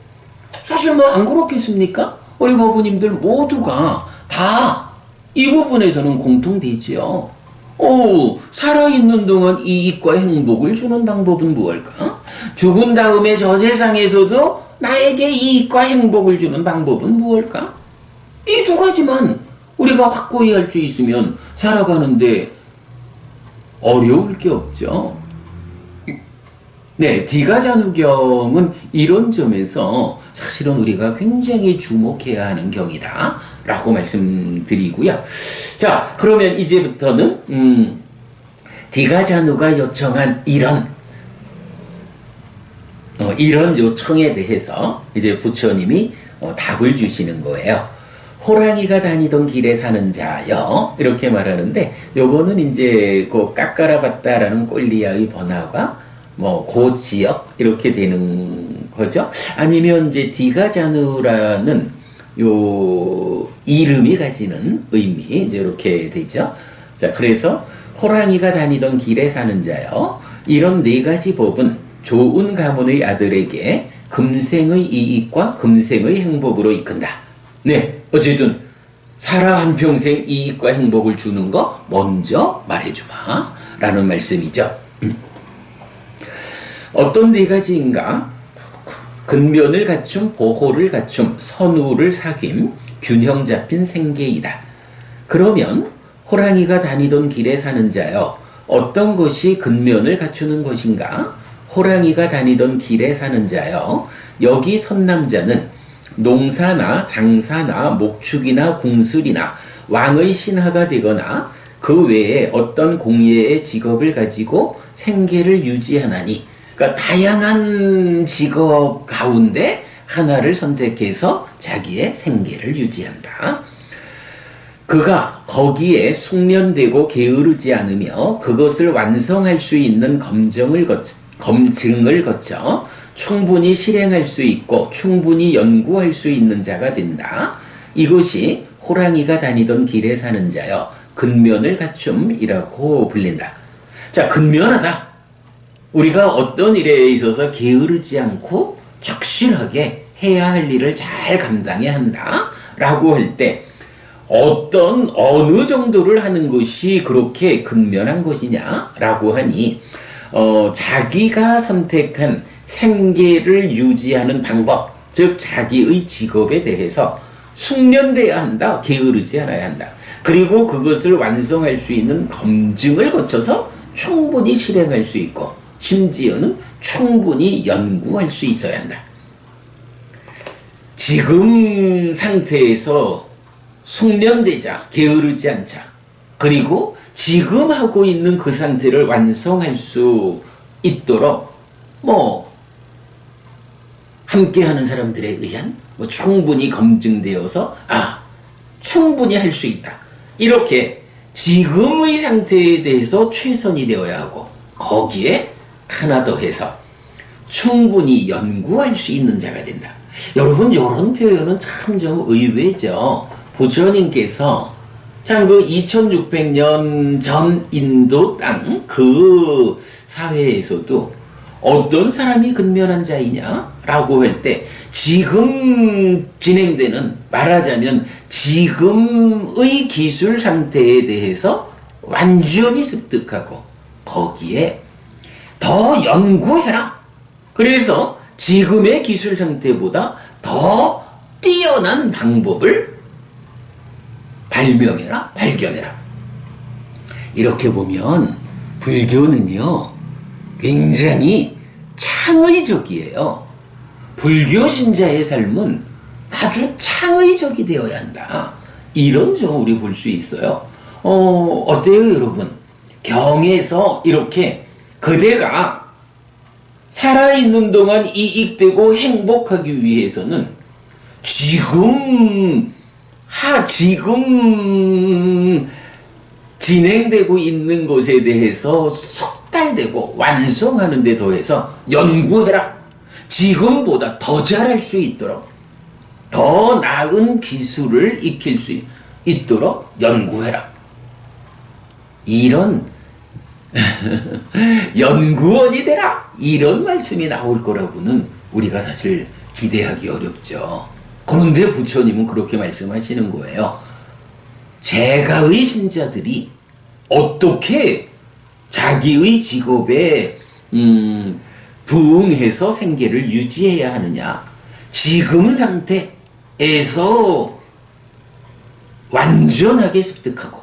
A: 사실 안 그렇겠습니까? 우리 법부님들 모두가 다 이 부분에서는 공통되지요. 살아있는 동안 이익과 행복을 주는 방법은 무엇일까? 죽은 다음에 저 세상에서도 나에게 이익과 행복을 주는 방법은 무엇일까? 이 두 가지만 우리가 확고히 할 수 있으면 살아가는데 어려울 게 없죠. 네, 디가자누경은 이런 점에서 사실은 우리가 굉장히 주목해야 하는 경이다 라고 말씀드리고요. 자, 그러면 이제부터는 디가자누가 요청한 이런 요청에 대해서 이제 부처님이 답을 주시는 거예요. 호랑이가 다니던 길에 사는 자여, 이렇게 말하는데, 요거는 이제 그 까까라봤다라는 꼴리아의 번화가 그 지역 이렇게 되는 거죠. 아니면 이제 디가자누라는 요 이름이 가지는 의미, 이제 이렇게 되죠. 자, 그래서 호랑이가 다니던 길에 사는 자여, 이런 네 가지 법은 좋은 가문의 아들에게 금생의 이익과 금생의 행복으로 이끈다. 네, 어쨌든 살아 한평생 이익과 행복을 주는 거 먼저 말해주마 라는 말씀이죠. 어떤 네 가지인가? 근면을 갖춤, 보호를 갖춤, 선우를 사귐, 균형 잡힌 생계이다. 그러면 호랑이가 다니던 길에 사는 자여, 어떤 것이 근면을 갖추는 것인가? 호랑이가 다니던 길에 사는 자여, 여기 선남자는 농사나 장사나 목축이나 궁술이나 왕의 신하가 되거나 그 외에 어떤 공예의 직업을 가지고 생계를 유지하나니, 그러니까 다양한 직업 가운데 하나를 선택해서 자기의 생계를 유지한다. 그가 거기에 숙련되고 게으르지 않으며 그것을 완성할 수 있는 검증을 거쳐 충분히 실행할 수 있고 충분히 연구할 수 있는 자가 된다. 이것이 호랑이가 다니던 길에 사는 자여 근면을 갖춤이라고 불린다. 자, 근면하다. 우리가 어떤 일에 있어서 게으르지 않고 적실하게 해야 할 일을 잘 감당해야 한다 라고 할 때 어느 정도를 하는 것이 그렇게 근면한 것이냐 라고 하니 자기가 선택한 생계를 유지하는 방법, 즉 자기의 직업에 대해서 숙련돼야 한다. 게으르지 않아야 한다. 그리고 그것을 완성할 수 있는 검증을 거쳐서 충분히 실행할 수 있고 심지어는 충분히 연구할 수 있어야 한다. 지금 상태에서 숙련되자, 게으르지 않자. 그리고 지금 하고 있는 그 상태를 완성할 수 있도록 함께하는 사람들에 의한 충분히 검증되어서 충분히 할 수 있다. 이렇게 지금의 상태에 대해서 최선이 되어야 하고 거기에 하나 더 해서 충분히 연구할 수 있는 자가 된다. 여러분 이런 표현은 참 좀 의외죠. 부처님께서 참 그 2600년 전 인도 땅 그 사회에서도 어떤 사람이 근면한 자이냐라고 할 때 지금 진행되는 말하자면 지금의 기술 상태에 대해서 완전히 습득하고 거기에 더 연구해라. 그래서 지금의 기술 상태보다 더 뛰어난 방법을 발명해라, 발견해라. 이렇게 보면 불교는요 굉장히 창의적이에요. 불교 신자의 삶은 아주 창의적이 되어야 한다. 이런 점 우리 볼 수 있어요. 어때요 여러분? 경에서 이렇게 그대가 살아있는 동안 이익되고 행복하기 위해서는 지금 진행되고 있는 것에 대해서 숙달되고 완성하는 데 더해서 연구해라. 지금보다 더 잘할 수 있도록 더 나은 기술을 익힐 수 있도록 연구해라. 이런 연구원이 되라. 이런 말씀이 나올 거라고는 우리가 사실 기대하기 어렵죠. 그런데 부처님은 그렇게 말씀하시는 거예요. 제가의 신자들이 어떻게 자기의 직업에 부응해서 생계를 유지해야 하느냐. 지금 상태에서 완전하게 습득하고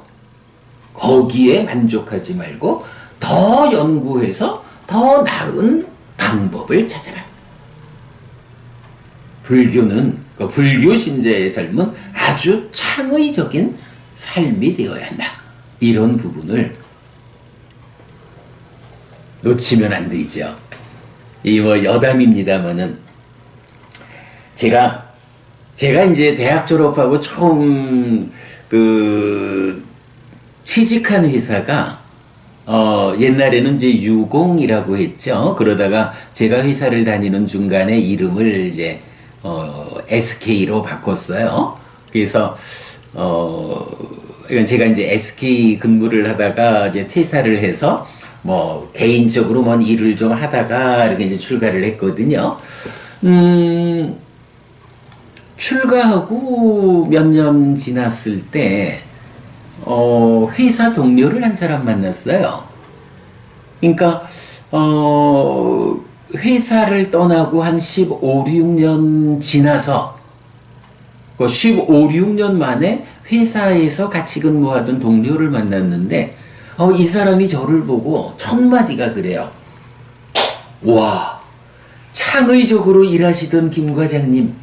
A: 거기에 만족하지 말고 더 연구해서 더 나은 방법을 찾아라. 불교는 불교 신자의 삶은 아주 창의적인 삶이 되어야 한다. 이런 부분을 놓치면 안 되죠. 이 여담입니다만은 제가 이제 대학 졸업하고 처음 취직한 회사가 옛날에는 이제 유공이라고 했죠. 그러다가 제가 회사를 다니는 중간에 이름을 이제 SK로 바꿨어요. 그래서 제가 이제 SK 근무를 하다가 이제 퇴사를 해서 개인적으로 일을 좀 하다가 이렇게 이제 출가를 했거든요. 출가하고 몇 년 지났을 때 회사 동료를 한 사람 만났어요. 그러니까 회사를 떠나고 한 15, 16년 지나서 15, 16년 만에 회사에서 같이 근무하던 동료를 만났는데 이 사람이 저를 보고 첫 마디가 그래요. 와, 창의적으로 일하시던 김 과장님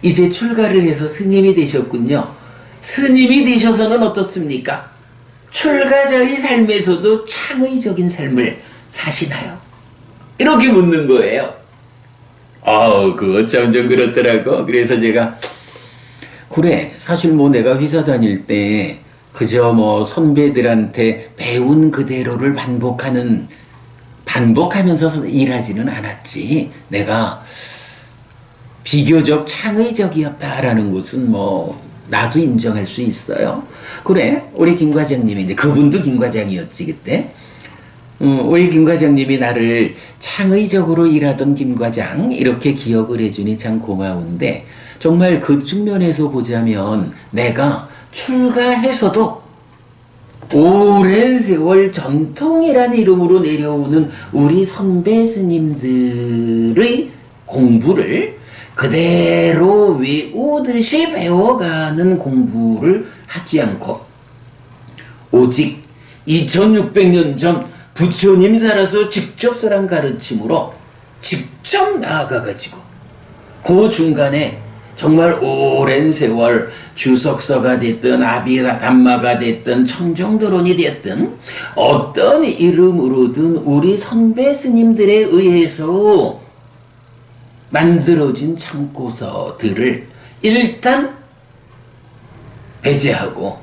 A: 이제 출가를 해서 스님이 되셨군요. 스님이 되셔서는 어떻습니까? 출가자의 삶에서도 창의적인 삶을 사시나요? 이렇게 묻는 거예요. 그거 참 좀 그렇더라고. 그래서 제가 그래, 사실 내가 회사 다닐 때 그저 선배들한테 배운 그대로를 반복하면서 일하지는 않았지. 내가 비교적 창의적이었다라는 것은 나도 인정할 수 있어요. 그래, 우리 김 과장님이 이제 그분도 김 과장이었지 그때. 우리 김 과장님이 나를 창의적으로 일하던 김 과장 이렇게 기억을 해주니 참 고마운데 정말 그 측면에서 보자면 내가 출가해서도 오랜 세월 전통이라는 이름으로 내려오는 우리 선배 스님들의 공부를 그대로 외우듯이 배워가는 공부를 하지 않고 오직 2600년 전 부처님 살아서 직접 설한 가르침으로 직접 나아가가지고 그 중간에 정말 오랜 세월 주석서가 됐든 아비담마가 됐든 청정도론이 됐든 어떤 이름으로든 우리 선배 스님들에 의해서 만들어진 참고서들을 일단 배제하고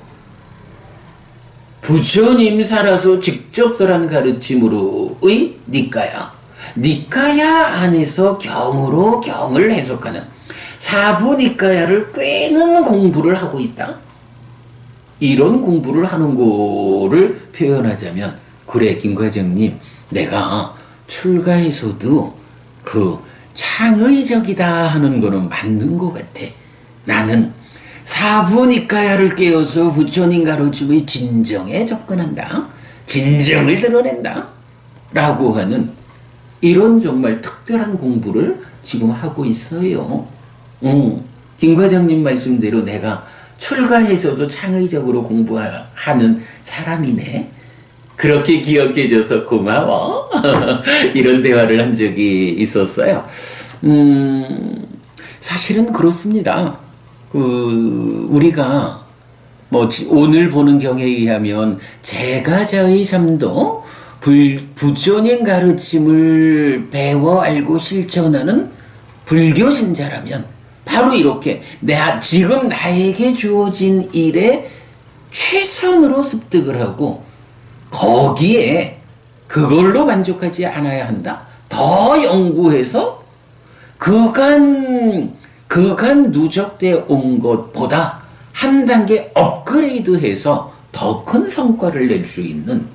A: 부처님 살아서 직접 설한 가르침으로의 니까야 안에서 경으로 경을 해석하는 사부니까야를 꿰는 공부를 하고 있다. 이런 공부를 하는 거를 표현하자면, 그래 김과장님, 내가 출가해서도 그 창의적이다 하는 거는 맞는 것 같아. 나는 사부니까야를 깨어서 부처님 가르침의 진정에 접근한다. 진정을 드러낸다. 라고 하는 이런 정말 특별한 공부를 지금 하고 있어요. 김 과장님 말씀대로 내가 출가해서도 창의적으로 공부하는 사람이네. 그렇게 기억해줘서 고마워. 이런 대화를 한 적이 있었어요. 사실은 그렇습니다. 우리가 오늘 보는 경에 의하면 제가자의 삶도 부처님 가르침을 배워 알고 실천하는 불교 신자라면 바로 이렇게 지금 나에게 주어진 일에 최선으로 습득을 하고 거기에 그걸로 만족하지 않아야 한다. 더 연구해서 그간 누적되어 온 것보다 한 단계 업그레이드해서 더 큰 성과를 낼 수 있는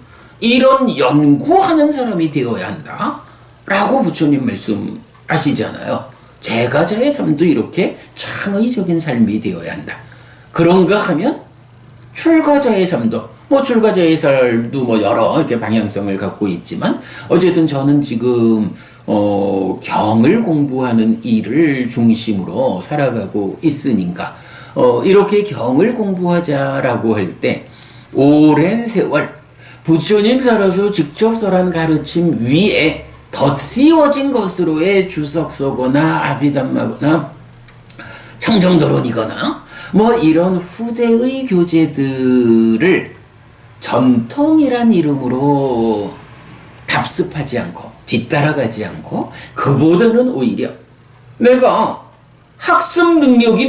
A: 이런 연구하는 사람이 되어야 한다. 라고 부처님 말씀하시잖아요. 제가자의 삶도 이렇게 창의적인 삶이 되어야 한다. 그런가 하면 출가자의 삶도 출가자의 삶도 여러 이렇게 방향성을 갖고 있지만 어쨌든 저는 지금 경을 공부하는 일을 중심으로 살아가고 있으니까 이렇게 경을 공부하자라고 할 때 오랜 세월 부처님 살아서 직접 설한 가르침 위에 덧씌워진 것으로의 주석서거나 아비담마거나 청정도론이거나 이런 후대의 교재들을 전통이란 이름으로 답습하지 않고 뒤따라가지 않고 그보다는 오히려 내가 학습 능력이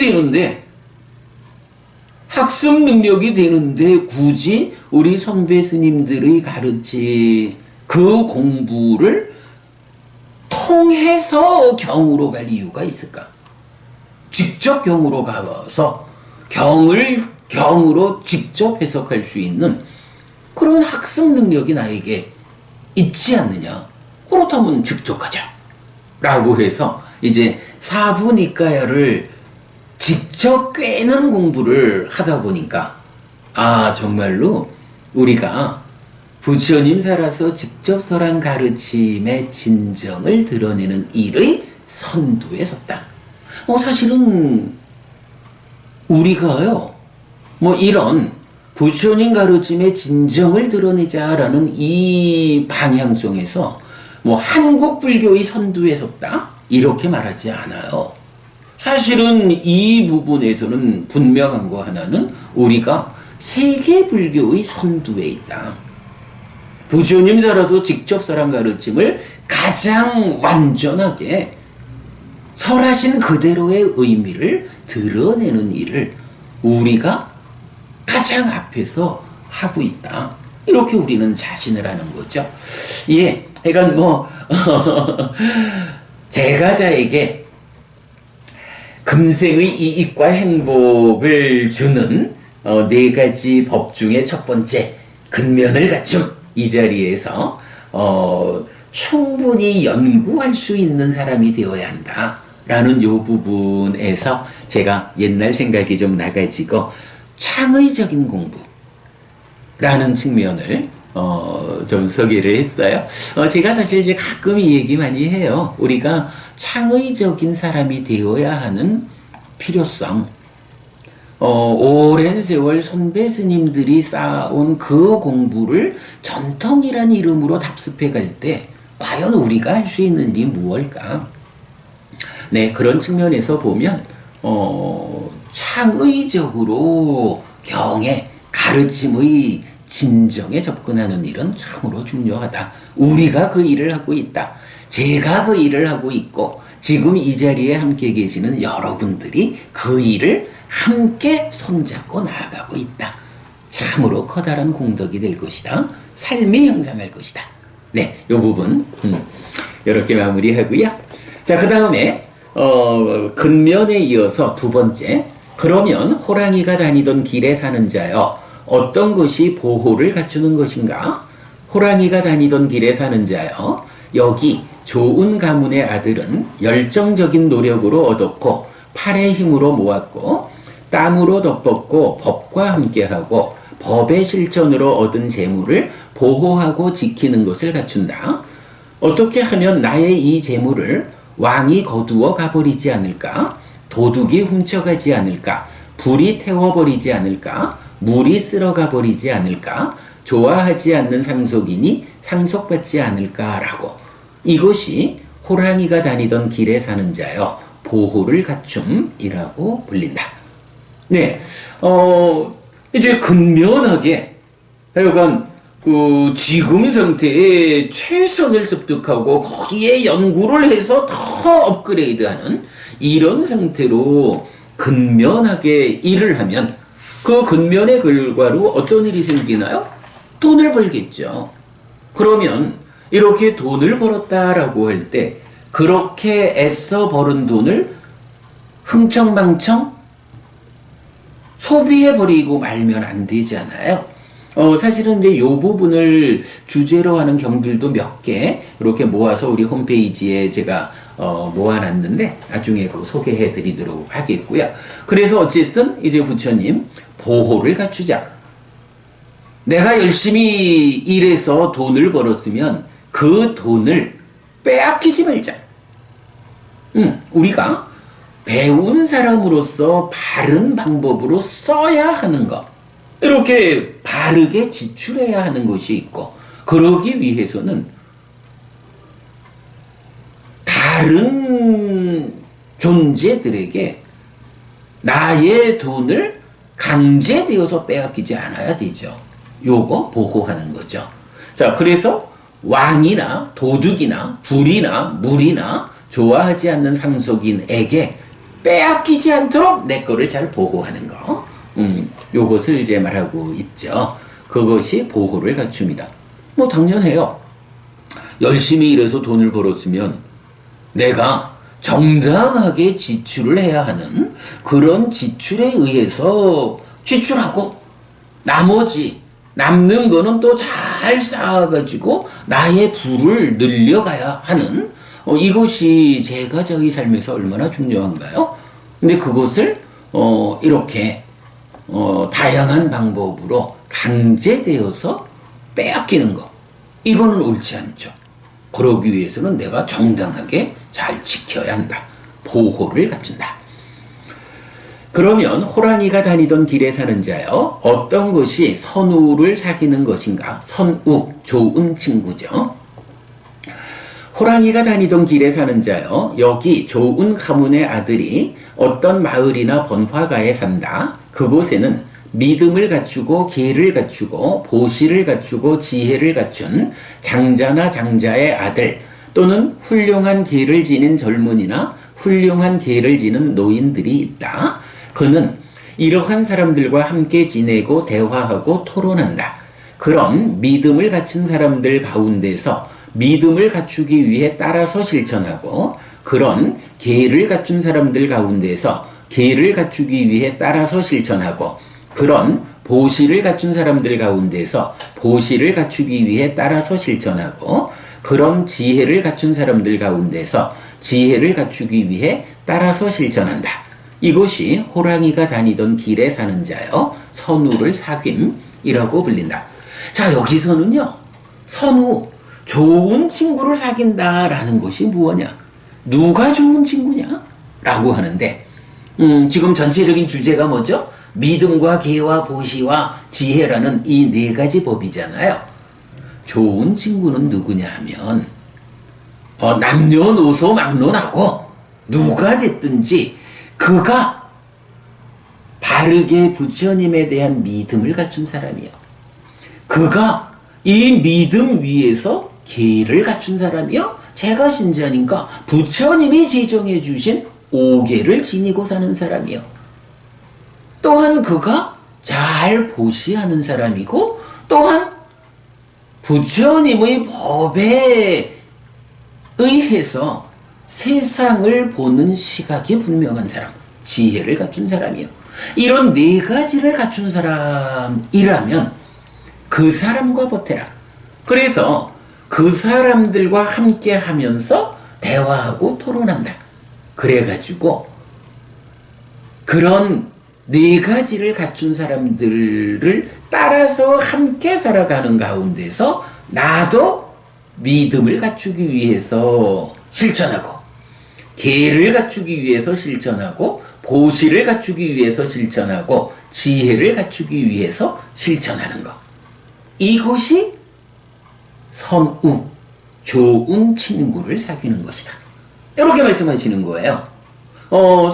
A: 되는데 굳이 우리 선배 스님들의 가르치 그 공부를 통해서 경으로 갈 이유가 있을까? 직접 경으로 가서 경으로 직접 해석할 수 있는 그런 학습 능력이 나에게 있지 않느냐? 그렇다면 직접 가자. 라고 해서 이제 사부니까야를 직접 꿰는 공부를 하다 보니까 정말로 우리가 부처님 살아서 직접 설한 가르침의 진정을 드러내는 일의 선두에 섰다. 사실은 우리가요, 이런 부처님 가르침의 진정을 드러내자라는 이 방향성에서 한국 불교의 선두에 섰다? 이렇게 말하지 않아요. 사실은 이 부분에서는 분명한 거 하나는 우리가 세계 불교의 선두에 있다. 부처님 살아서 직접 설한 가르침을 가장 완전하게 설하신 그대로의 의미를 드러내는 일을 우리가 가장 앞에서 하고 있다. 이렇게 우리는 자신을 하는 거죠. 그러니까 제가자에게 금생의 이익과 행복을 주는 네 가지 법 중에 첫 번째, 근면을 갖춤. 이 자리에서 충분히 연구할 수 있는 사람이 되어야 한다. 라는 요 부분에서 제가 옛날 생각이 좀 나가지고 창의적인 공부라는 측면을 좀 소개를 했어요. 제가 사실 이제 가끔 이 얘기 많이 해요. 우리가 창의적인 사람이 되어야 하는 필요성. 오랜 세월 선배 스님들이 쌓아온 그 공부를 전통이란 이름으로 답습해 갈 때, 과연 우리가 할 수 있는 일이 무엇일까? 네, 그런 측면에서 보면, 창의적으로 경에, 가르침의 진정에 접근하는 일은 참으로 중요하다. 우리가 그 일을 하고 있다. 제가 그 일을 하고 있고 지금 이 자리에 함께 계시는 여러분들이 그 일을 함께 손잡고 나아가고 있다. 참으로 커다란 공덕이 될 것이다. 삶이 형성할 것이다. 네, 이 부분 이렇게 마무리하고요. 자, 그 다음에 근면에 이어서 두 번째, 그러면 호랑이가 다니던 길에 사는 자여 어떤 것이 보호를 갖추는 것인가? 호랑이가 다니던 길에 사는 자여, 여기 좋은 가문의 아들은 열정적인 노력으로 얻었고 팔의 힘으로 모았고 땀으로 덮었고 법과 함께하고 법의 실천으로 얻은 재물을 보호하고 지키는 것을 갖춘다. 어떻게 하면 나의 이 재물을 왕이 거두어 가버리지 않을까? 도둑이 훔쳐가지 않을까? 불이 태워버리지 않을까? 물이 쓸어가 버리지 않을까? 좋아하지 않는 상속인이 상속받지 않을까라고. 이것이 호랑이가 다니던 길에 사는 자여 보호를 갖춤이라고 불린다. 네, 이제 근면하게 하여간 지금 상태에 최선을 습득하고 거기에 연구를 해서 더 업그레이드하는 이런 상태로 근면하게 일을 하면 그 근면의 결과로 어떤 일이 생기나요? 돈을 벌겠죠. 그러면 이렇게 돈을 벌었다라고 할 때 그렇게 애써 벌은 돈을 흥청망청 소비해버리고 말면 안 되잖아요. 사실은 이제 이 부분을 주제로 하는 경들도 몇 개 이렇게 모아서 우리 홈페이지에 제가 모아놨는데 나중에 그 소개해 드리도록 하겠고요. 그래서 어쨌든 이제 부처님 보호를 갖추자. 내가 열심히 일해서 돈을 벌었으면 그 돈을 빼앗기지 말자. 우리가 배운 사람으로서 바른 방법으로 써야 하는 것. 이렇게 바르게 지출해야 하는 것이 있고, 그러기 위해서는 다른 존재들에게 나의 돈을 강제되어서 빼앗기지 않아야 되죠. 요거 보호하는 거죠. 자, 그래서 왕이나 도둑이나 불이나 물이나 좋아하지 않는 상속인에게 빼앗기지 않도록 내 거를 잘 보호하는 거. 요것을 이제 말하고 있죠. 그것이 보호를 갖춥니다. 뭐 당연해요. 열심히 일해서 돈을 벌었으면 내가 정당하게 지출을 해야 하는 그런 지출에 의해서 지출하고 나머지 남는 거는 또 잘 쌓아가지고 나의 부를 늘려가야 하는 이것이 제가 저희 삶에서 얼마나 중요한가요? 근데 그것을 이렇게 다양한 방법으로 강제되어서 빼앗기는 거, 이거는 옳지 않죠. 그러기 위해서는 내가 정당하게 잘 지켜야 한다. 보호를 갖춘다. 그러면 호랑이가 다니던 길에 사는 자여 어떤 것이 선우를 사귀는 것인가? 선우, 좋은 친구죠. 호랑이가 다니던 길에 사는 자여 여기 좋은 가문의 아들이 어떤 마을이나 번화가에 산다. 그곳에는 믿음을 갖추고 계를 갖추고 보시를 갖추고 지혜를 갖춘 장자나 장자의 아들 또는 훌륭한 계를 지닌 젊은이나 훌륭한 계를 지는 노인들이 있다. 그는 이러한 사람들과 함께 지내고 대화하고 토론한다. 그런 믿음을 갖춘 사람들 가운데서 믿음을 갖추기 위해 따라서 실천하고 그런 계를 갖춘 사람들 가운데서 계를 갖추기 위해 따라서 실천하고 그런 보시를 갖춘 사람들 가운데서 보시를 갖추기 위해 따라서 실천하고 그런 지혜를 갖춘 사람들 가운데서 지혜를 갖추기 위해 따라서 실천한다. 이것이 호랑이가 다니던 길에 사는 자여 선우를 사귐이라고 불린다. 자, 여기서는요, 선우, 좋은 친구를 사귄다라는 것이 무엇냐? 누가 좋은 친구냐? 라고 하는데, 지금 전체적인 주제가 뭐죠? 믿음과 계와 보시와 지혜라는 이 네 가지 법이잖아요. 좋은 친구는 누구냐 하면, 남녀노소 막론하고 누가 됐든지 그가 바르게 부처님에 대한 믿음을 갖춘 사람이요. 그가 이 믿음 위에서 계를 갖춘 사람이요. 제가 신자니까 부처님이 지정해 주신 오계를 지니고 사는 사람이요. 또한 그가 잘 보시하는 사람이고, 또한 부처님의 법에 의해서 세상을 보는 시각이 분명한 사람, 지혜를 갖춘 사람이요. 이런 네 가지를 갖춘 사람이라면 그 사람과 버텨라. 그래서 그 사람들과 함께 하면서 대화하고 토론한다. 그래가지고 그런 네 가지를 갖춘 사람들을 따라서 함께 살아가는 가운데서 나도 믿음을 갖추기 위해서 실천하고, 계를 갖추기 위해서 실천하고, 보시를 갖추기 위해서 실천하고, 지혜를 갖추기 위해서 실천하는 것. 이것이 선우, 좋은 친구를 사귀는 것이다. 이렇게 말씀하시는 거예요.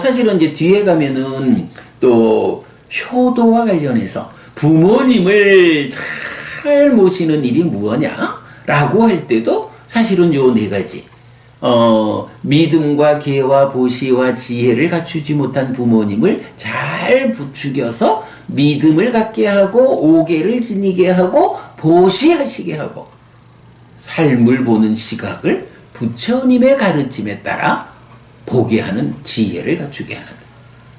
A: 사실은 이제 뒤에 가면은 또 효도와 관련해서 부모님을 잘 모시는 일이 무엇냐? 라고 할 때도 사실은 요 네 가지. 믿음과 계와 보시와 지혜를 갖추지 못한 부모님을 잘 부추겨서 믿음을 갖게 하고, 오계를 지니게 하고, 보시하시게 하고, 삶을 보는 시각을 부처님의 가르침에 따라 보게 하는 지혜를 갖추게 하는,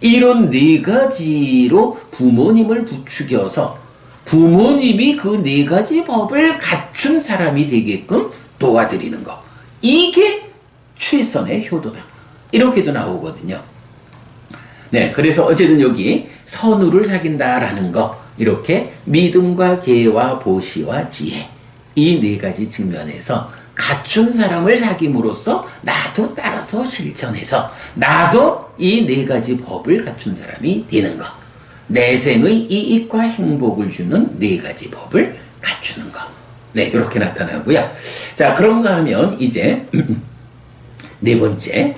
A: 이런 네 가지로 부모님을 부추겨서 부모님이 그 네 가지 법을 갖춘 사람이 되게끔 도와드리는 것. 이게 최선의 효도다. 이렇게도 나오거든요. 네, 그래서 어쨌든 여기 선우를 사귄다라는 거, 이렇게 믿음과 계와 보시와 지혜, 이 네 가지 측면에서 갖춘 사람을 사귐으로써 나도 따라서 실천해서 나도 이 네 가지 법을 갖춘 사람이 되는 것. 내생의 이익과 행복을 주는 네 가지 법을 갖추는 것. 네, 이렇게 나타나고요. 자, 그런가 하면 이제 네 번째.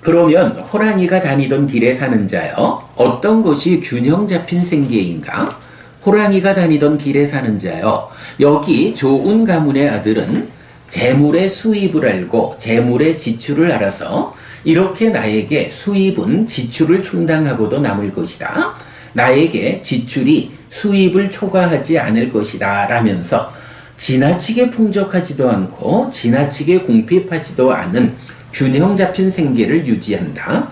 A: 그러면 호랑이가 다니던 길에 사는 자여, 어떤 것이 균형 잡힌 생계인가? 호랑이가 다니던 길에 사는 자여, 여기 좋은 가문의 아들은 재물의 수입을 알고 재물의 지출을 알아서 이렇게 나에게 수입은 지출을 충당하고도 남을 것이다. 나에게 지출이 수입을 초과하지 않을 것이다. 라면서 지나치게 풍족하지도 않고 지나치게 궁핍하지도 않은 균형 잡힌 생계를 유지한다.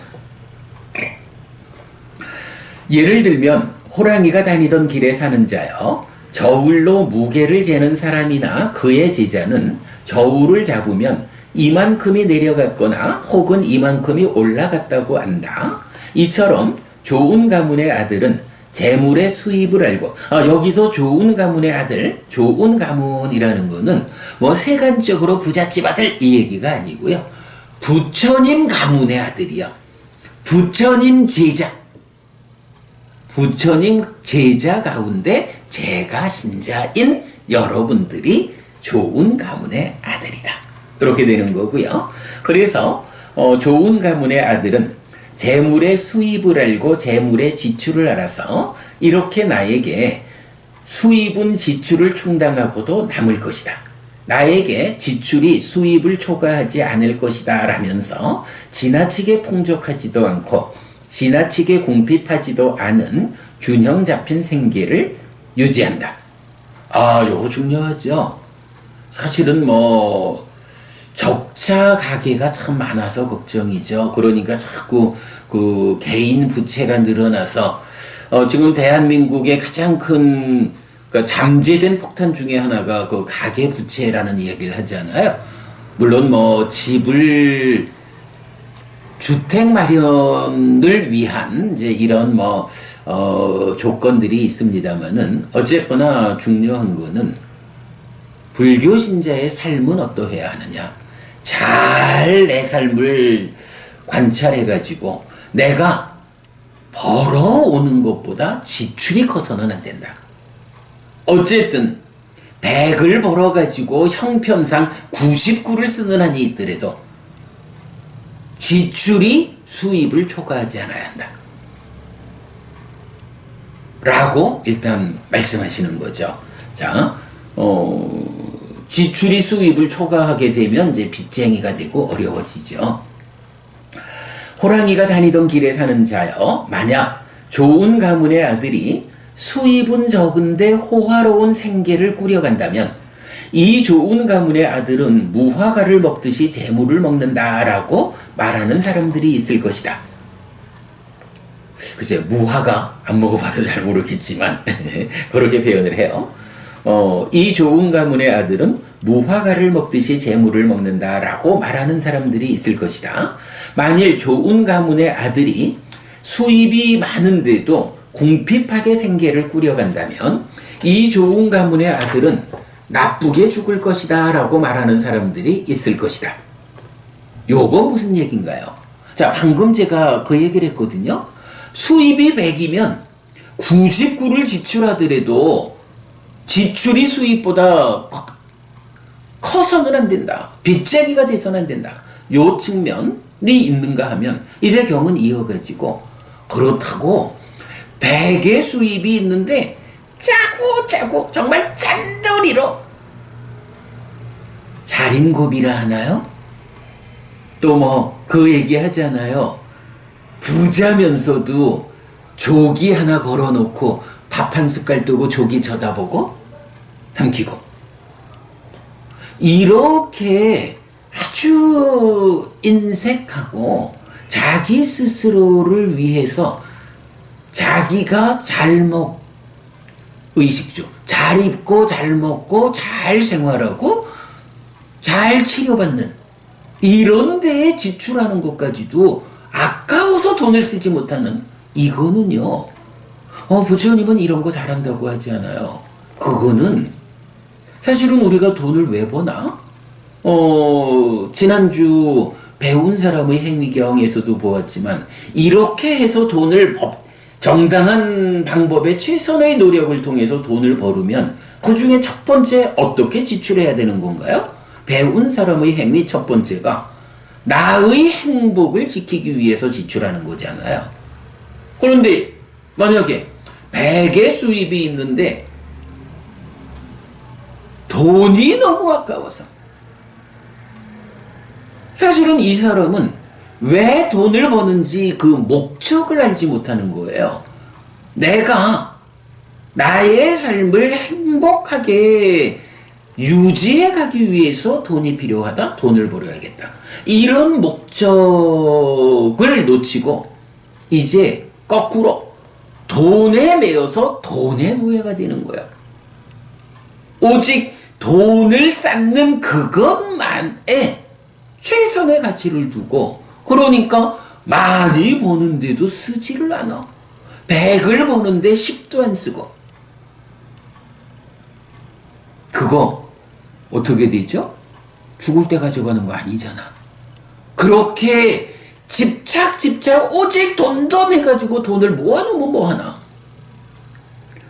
A: 예를 들면 호랑이가 다니던 길에 사는 자여, 저울로 무게를 재는 사람이나 그의 제자는 저울을 잡으면 이만큼이 내려갔거나 혹은 이만큼이 올라갔다고 안다. 이처럼 좋은 가문의 아들은 재물의 수입을 알고, 여기서 좋은 가문의 아들, 좋은 가문이라는 거는 뭐 세간적으로 부잣집 아들 이 얘기가 아니고요. 부처님 가문의 아들이요. 부처님 제자. 부처님 제자 가운데 제가 신자인 여러분들이 좋은 가문의 아들이다. 이렇게 되는 거고요. 그래서 좋은 가문의 아들은 재물의 수입을 알고 재물의 지출을 알아서 이렇게 나에게 수입은 지출을 충당하고도 남을 것이다. 나에게 지출이 수입을 초과하지 않을 것이다. 라면서 지나치게 풍족하지도 않고 지나치게 궁핍하지도 않은 균형 잡힌 생계를 유지한다. 요거 중요하죠. 사실은 뭐 적자 가계가 참 많아서 걱정이죠. 그러니까 자꾸 그 개인 부채가 늘어나서 지금 대한민국의 가장 큰 그러니까 잠재된 폭탄 중에 하나가 그 가계 부채라는 이야기를 하잖아요. 물론 뭐 집을 주택 마련을 위한 이제 이런 조건들이 있습니다만은 어쨌거나 중요한 거는 불교 신자의 삶은 어떠해야 하느냐. 잘 내 삶을 관찰해가지고 내가 벌어오는 것보다 지출이 커서는 안 된다. 어쨌든 100을 벌어가지고 형편상 99를 쓰는 한이 있더라도 지출이 수입을 초과하지 않아야 한다. 라고 일단 말씀하시는 거죠. 자, 지출이 수입을 초과하게 되면 이제 빚쟁이가 되고 어려워지죠. 호랑이가 다니던 길에 사는 자여, 만약 좋은 가문의 아들이 수입은 적은데 호화로운 생계를 꾸려간다면 이 좋은 가문의 아들은 무화과를 먹듯이 재물을 먹는다라고 말하는 사람들이 있을 것이다. 글쎄, 무화과 안 먹어봐서 잘 모르겠지만 그렇게 표현을 해요. 이 좋은 가문의 아들은 무화과를 먹듯이 재물을 먹는다라고 말하는 사람들이 있을 것이다. 만일 좋은 가문의 아들이 수입이 많은데도 궁핍하게 생계를 꾸려간다면 이 좋은 가문의 아들은 나쁘게 죽을 것이다 라고 말하는 사람들이 있을 것이다. 요거 무슨 얘기인가요? 자, 방금 제가 그 얘기를 했거든요. 수입이 100이면 99를 지출하더라도 지출이 수입보다 커서는 안 된다. 빚쟁이가 돼서는 안 된다. 요 측면이 있는가 하면 이제 경은 이어가지고, 그렇다고 100의 수입이 있는데 짜고 정말 짠돌이로 살인고비라 하나요? 또 그 얘기 하잖아요. 부자면서도 조기 하나 걸어놓고 밥 한 숟갈 뜨고 조기 쳐다보고 삼키고, 이렇게 아주 인색하고 자기 스스로를 위해서 자기가 잘 의식주, 잘 입고 잘 먹고 잘 생활하고 잘 치료받는 이런 데에 지출하는 것까지도 아까워서 돈을 쓰지 못하는, 이거는요, 부처님은 이런 거 잘한다고 하지 않아요. 그거는 사실은 우리가 돈을 왜 버나? 지난주 배운 사람의 행위경에서도 보았지만, 이렇게 해서 돈을 정당한 방법의 최선의 노력을 통해서 돈을 벌으면 그 중에 첫 번째 어떻게 지출해야 되는 건가요? 배운 사람의 행위 첫 번째가 나의 행복을 지키기 위해서 지출하는 거잖아요. 그런데 만약에 100의 수입이 있는데 돈이 너무 아까워서, 사실은 이 사람은 왜 돈을 버는지 그 목적을 알지 못하는 거예요. 내가 나의 삶을 행복하게 유지해 가기 위해서 돈이 필요하다. 돈을 벌어야겠다. 이런 목적을 놓치고 이제 거꾸로 돈에 매여서 돈의 노예가 되는 거야. 오직 돈을 쌓는 그것만에 최선의 가치를 두고, 그러니까 많이 버는데도 쓰지를 않아. 100을 버는데 10도 안 쓰고. 그거 어떻게 되죠? 죽을 때 가져가는 거 아니잖아. 그렇게 집착 오직 돈 해가지고 돈을 모아놓으면 뭐하나.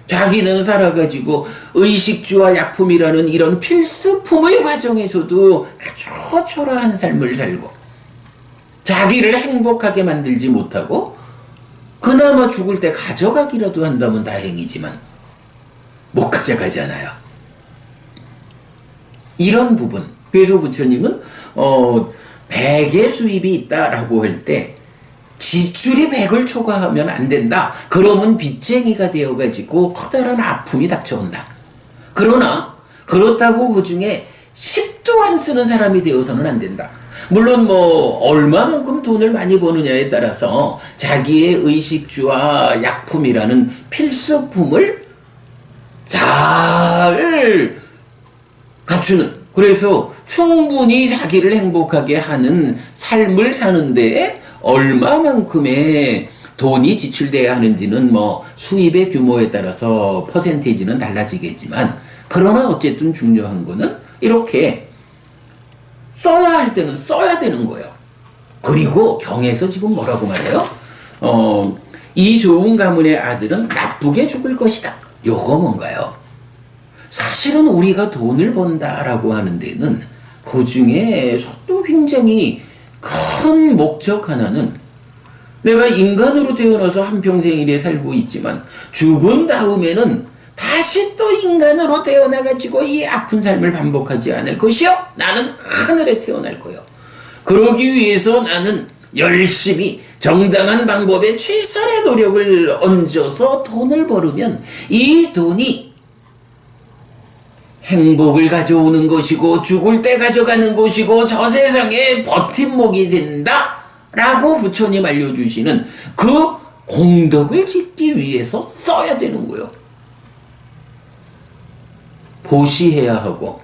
A: 자기는 살아가지고 의식주와 약품이라는 이런 필수품의 과정에서도 아주 초라한 삶을 살고 자기를 행복하게 만들지 못하고 그나마 죽을 때 가져가기라도 한다면 다행이지만 못 가져가잖아요. 이런 부분. 그래서 부처님은 100의 수입이 있다라고 할 때 지출이 100을 초과하면 안 된다. 그러면 빚쟁이가 되어가지고 커다란 아픔이 닥쳐온다. 그러나 그렇다고 그 중에 10도 안 쓰는 사람이 되어서는 안 된다. 물론 얼마만큼 돈을 많이 버느냐에 따라서 자기의 의식주와 약품이라는 필수품을 잘 갖추는, 그래서 충분히 자기를 행복하게 하는 삶을 사는데 얼마만큼의 돈이 지출돼야 하는지는 뭐 수입의 규모에 따라서 퍼센테이지는 달라지겠지만, 그러나 어쨌든 중요한 거는 이렇게 써야 할 때는 써야 되는 거예요. 그리고 경에서 지금 뭐라고 말해요? 이 좋은 가문의 아들은 나쁘게 죽을 것이다. 요거 뭔가요? 사실은 우리가 돈을 번다라고 하는 데는 그 중에 또 굉장히 큰 목적 하나는, 내가 인간으로 태어나서 한평생 이래 살고 있지만 죽은 다음에는 다시 또 인간으로 태어나가지고 이 아픈 삶을 반복하지 않을 것이요. 나는 하늘에 태어날 거요. 그러기 위해서 나는 열심히 정당한 방법에 최선의 노력을 얹어서 돈을 벌으면 이 돈이 행복을 가져오는 것이고 죽을 때 가져가는 것이고 저 세상에 버팀목이 된다 라고 부처님 알려주시는 그 공덕을 짓기 위해서 써야 되는 거예요. 보시해야 하고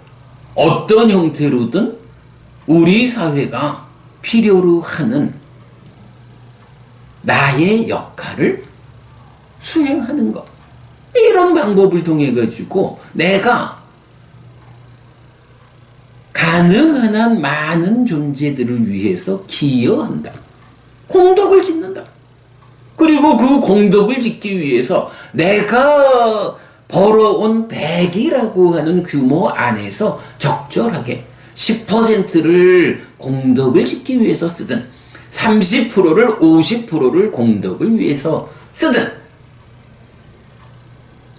A: 어떤 형태로든 우리 사회가 필요로 하는 나의 역할을 수행하는 것, 이런 방법을 통해 가지고 내가 가능한 한 많은 존재들을 위해서 기여한다. 공덕을 짓는다. 그리고 그 공덕을 짓기 위해서 내가 벌어온 100이라고 하는 규모 안에서 적절하게 10%를 공덕을 짓기 위해서 쓰든 30%를 50%를 공덕을 위해서 쓰든,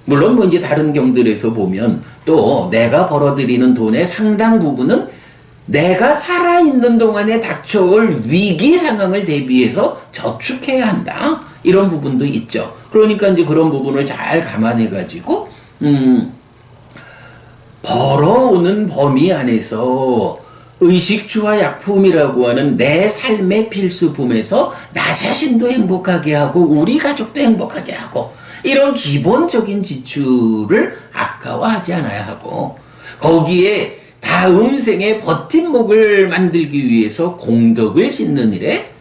A: 물론 뭐 이제 다른 경들에서 보면 또 내가 벌어들이는 돈의 상당 부분은 내가 살아있는 동안에 닥쳐올 위기 상황을 대비해서 저축해야 한다. 이런 부분도 있죠. 그러니까 이제 그런 부분을 잘 감안해 가지고 벌어오는 범위 안에서 의식주와 약품이라고 하는 내 삶의 필수품에서 나 자신도 행복하게 하고 우리 가족도 행복하게 하고, 이런 기본적인 지출을 아까워하지 않아야 하고, 거기에 다음 생에 버팀목을 만들기 위해서 공덕을 짓는 일에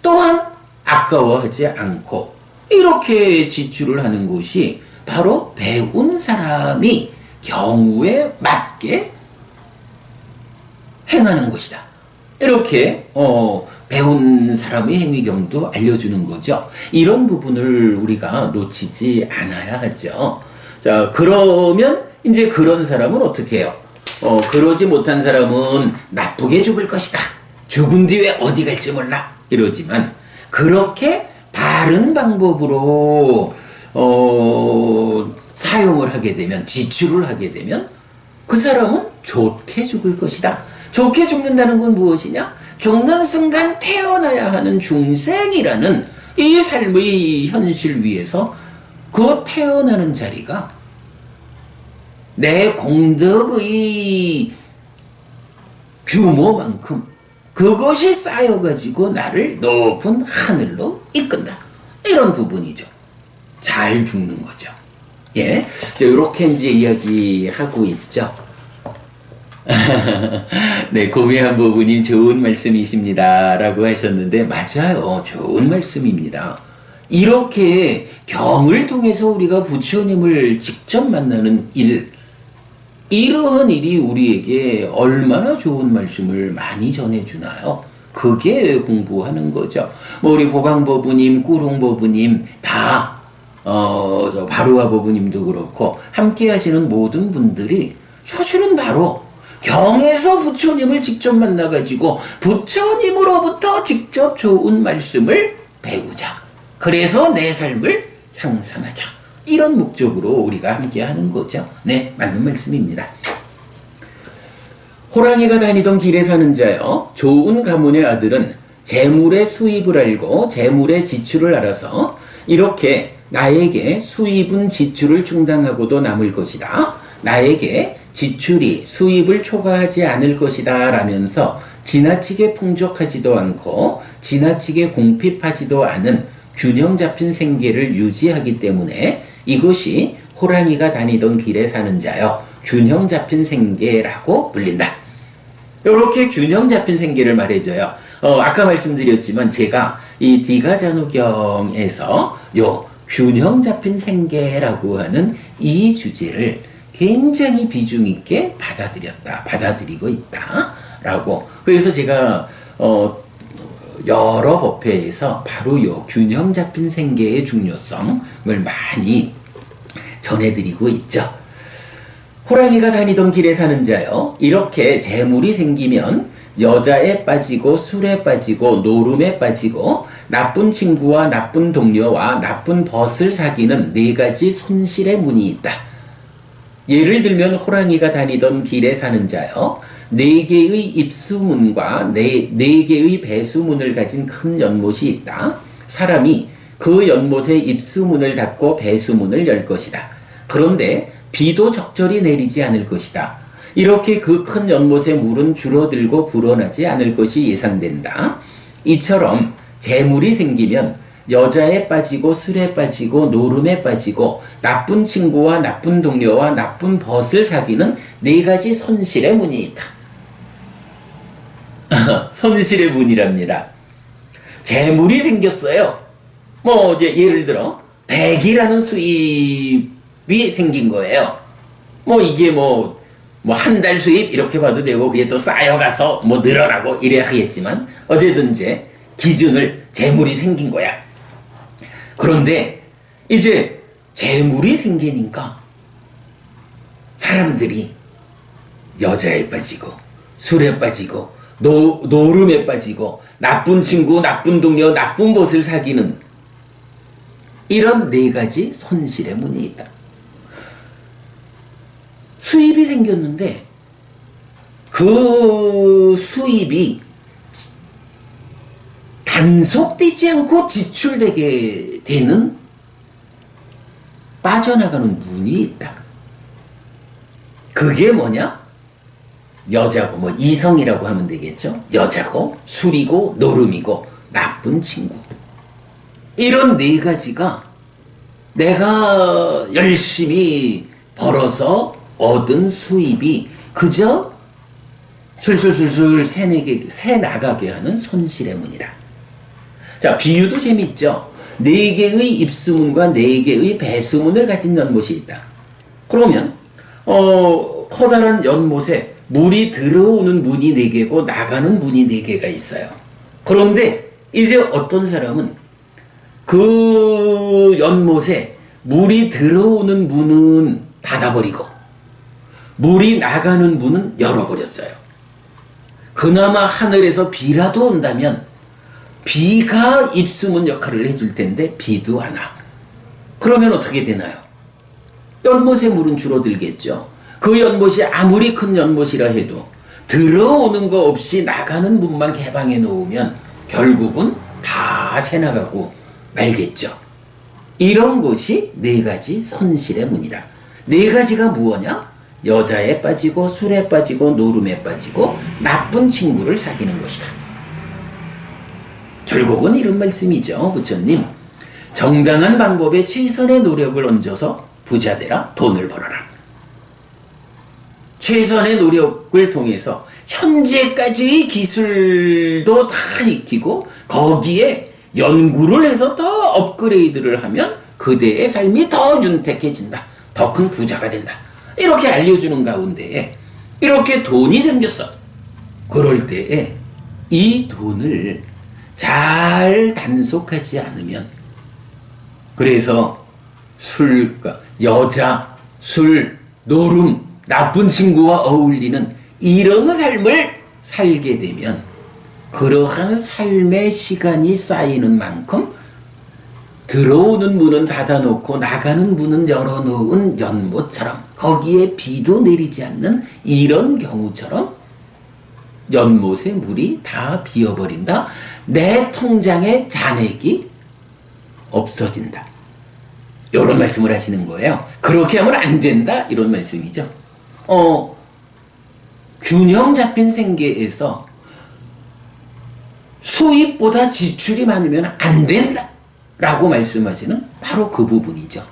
A: 또한 아까워하지 않고 이렇게 지출을 하는 것이 바로 배운 사람이 경우에 맞게 행하는 것이다. 이렇게 배운 사람의 행위경도 알려주는 거죠. 이런 부분을 우리가 놓치지 않아야 하죠. 자, 그러면 이제 그런 사람은 어떻게 해요? 그러지 못한 사람은 나쁘게 죽을 것이다. 죽은 뒤에 어디 갈지 몰라. 이러지만 그렇게 바른 방법으로 사용을 하게 되면, 지출을 하게 되면 그 사람은 좋게 죽을 것이다. 좋게 죽는다는 건 무엇이냐? 죽는 순간 태어나야 하는 중생이라는 이 삶의 현실 위에서 그 태어나는 자리가 내 공덕의 규모만큼 그것이 쌓여가지고 나를 높은 하늘로 이끈다. 이런 부분이죠. 잘 죽는 거죠. 예, 이렇게 이제 이야기하고 있죠. 네, 고미한 부부님 좋은 말씀이십니다 라고 하셨는데, 맞아요. 좋은 말씀입니다. 이렇게 경을 통해서 우리가 부처님을 직접 만나는 일, 이러한 일이 우리에게 얼마나 좋은 말씀을 많이 전해주나요? 그게 공부하는 거죠. 뭐 우리 보강법부님, 꾸롱법부님 다 저 바루아 법부님도 그렇고 함께 하시는 모든 분들이 사실은 바로 경에서 부처님을 직접 만나가지고 부처님으로부터 직접 좋은 말씀을 배우자. 그래서 내 삶을 향상하자. 이런 목적으로 우리가 함께 하는 거죠. 네, 맞는 말씀입니다. 호랑이가 다니던 길에 사는 자여, 좋은 가문의 아들은 재물의 수입을 알고 재물의 지출을 알아서 이렇게 나에게 수입은 지출을 충당하고도 남을 것이다. 나에게 지출이 수입을 초과하지 않을 것이다 라면서 지나치게 풍족하지도 않고 지나치게 공핍하지도 않은 균형 잡힌 생계를 유지하기 때문에 이것이 호랑이가 다니던 길에 사는 자여 균형 잡힌 생계라고 불린다. 이렇게 균형 잡힌 생계를 말해줘요. 아까 말씀드렸지만 제가 이 디가자누경에서 요 균형 잡힌 생계라고 하는 이 주제를 굉장히 비중 있게 받아들이고 있다라고. 그래서 제가 여러 법회에서 바로 요 균형 잡힌 생계의 중요성을 많이 전해드리고 있죠. 호랑이가 다니던 길에 사는 자요. 이렇게 재물이 생기면 여자에 빠지고 술에 빠지고 노름에 빠지고 나쁜 친구와 나쁜 동료와 나쁜 벗을 사귀는 네 가지 손실의 문이 있다. 예를 들면 호랑이가 다니던 길에 사는 자요. 네 개의 입수문과 네 개의 배수문을 가진 큰 연못이 있다. 사람이 그 연못의 입수문을 닫고 배수문을 열 것이다. 그런데 비도 적절히 내리지 않을 것이다. 이렇게 그 큰 연못의 물은 줄어들고 불어나지 않을 것이 예상된다. 이처럼 재물이 생기면 여자에 빠지고 술에 빠지고 노름에 빠지고 나쁜 친구와 나쁜 동료와 나쁜 벗을 사귀는 네 가지 손실의 문이 있다. 손실의 문이랍니다. 재물이 생겼어요. 뭐 이제 예를 들어 100이라는 수입이 생긴 거예요. 뭐 이게 뭐 한 달 수입 이렇게 봐도 되고 그게 또 쌓여가서 뭐 늘어나고 이래야 하겠지만 어쨌든 이제 기준을 재물이 생긴 거야. 그런데 이제 재물이 생기니까 사람들이 여자에 빠지고 술에 빠지고 노름에 빠지고 나쁜 친구, 나쁜 동료, 나쁜 벗을 사귀는 이런 네 가지 손실의 문이 있다. 수입이 생겼는데 그 수입이 단속되지 않고 지출되게 되는 빠져나가는 문이 있다. 그게 뭐냐? 여자고 뭐 이성이라고 하면 되겠죠. 여자고 술이고 노름이고 나쁜 친구. 이런 네 가지가 내가 열심히 벌어서 얻은 수입이 그저 술술술술 새 나가게 하는 손실의 문이다. 자, 비유도 재밌죠. 네 개의 입수문과 네 개의 배수문을 가진 연못이 있다. 그러면 커다란 연못에 물이 들어오는 문이 4개고 나가는 문이 4개가 있어요. 그런데 이제 어떤 사람은 그 연못에 물이 들어오는 문은 닫아버리고 물이 나가는 문은 열어버렸어요. 그나마 하늘에서 비라도 온다면 비가 입수문 역할을 해줄 텐데 비도 안 와. 그러면 어떻게 되나요? 연못의 물은 줄어들겠죠. 그 연못이 아무리 큰 연못이라 해도 들어오는 거 없이 나가는 문만 개방해 놓으면 결국은 다 새나가고 말겠죠. 이런 것이 네 가지 손실의 문이다. 네 가지가 무엇이냐? 여자에 빠지고 술에 빠지고 노름에 빠지고 나쁜 친구를 사귀는 것이다. 결국은 이런 말씀이죠. 부처님. 정당한 방법에 최선의 노력을 얹어서 부자 되라. 돈을 벌어라. 최선의 노력을 통해서 현재까지의 기술도 다 익히고 거기에 연구를 해서 더 업그레이드를 하면 그대의 삶이 더 윤택해진다. 더 큰 부자가 된다. 이렇게 알려주는 가운데에 이렇게 돈이 생겼어. 그럴 때에 이 돈을 잘 단속하지 않으면 그래서 여자, 술, 노름, 나쁜 친구와 어울리는 이런 삶을 살게 되면 그러한 삶의 시간이 쌓이는 만큼 들어오는 문은 닫아놓고 나가는 문은 열어놓은 연못처럼 거기에 비도 내리지 않는 이런 경우처럼 연못의 물이 다 비어버린다. 내 통장의 잔액이 없어진다. 이런 말씀을 하시는 거예요. 그렇게 하면 안 된다. 이런 말씀이죠. 균형 잡힌 생계에서 수입보다 지출이 많으면 안 된다. 라고 말씀하시는 바로 그 부분이죠.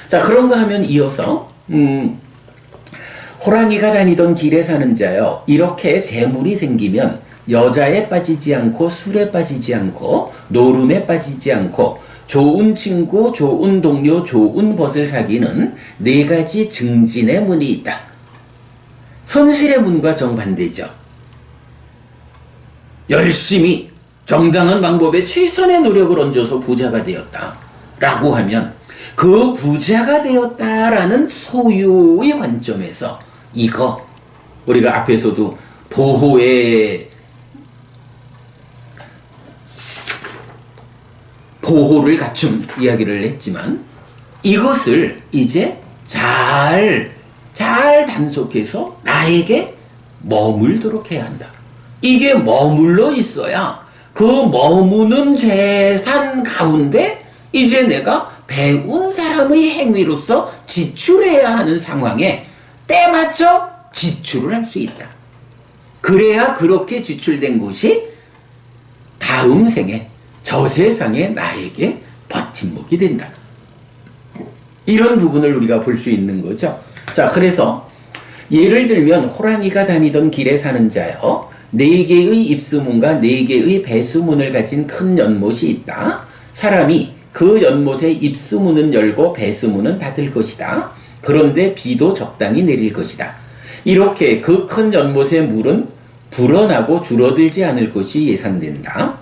A: 자, 그런가 하면 이어서 호랑이가 다니던 길에 사는 자여, 이렇게 재물이 생기면 여자에 빠지지 않고 술에 빠지지 않고 노름에 빠지지 않고 좋은 친구, 좋은 동료, 좋은 벗을 사귀는 네 가지 증진의 문이 있다. 선실의 문과 정반대죠. 열심히 정당한 방법에 최선의 노력을 얹어서 부자가 되었다 라고 하면 그 부자가 되었다라는 소유의 관점에서 이거 우리가 앞에서도 보호를 갖춘 이야기를 했지만 이것을 이제 잘 단속해서 나에게 머물도록 해야 한다. 이게 머물러 있어야 그 머무는 재산 가운데 이제 내가 배운 사람의 행위로서 지출해야 하는 상황에 때맞춰 지출을 할 수 있다. 그래야 그렇게 지출된 것이 다음 생에 저 세상에 나에게 버팀목이 된다. 이런 부분을 우리가 볼 수 있는 거죠. 자, 그래서 예를 들면 호랑이가 다니던 길에 사는 자여, 4개의 입수문과 4개의 배수문을 가진 큰 연못이 있다. 사람이 그 연못의 입수문은 열고 배수문은 닫을 것이다. 그런데 비도 적당히 내릴 것이다. 이렇게 그 큰 연못의 물은 불어나고 줄어들지 않을 것이 예상된다.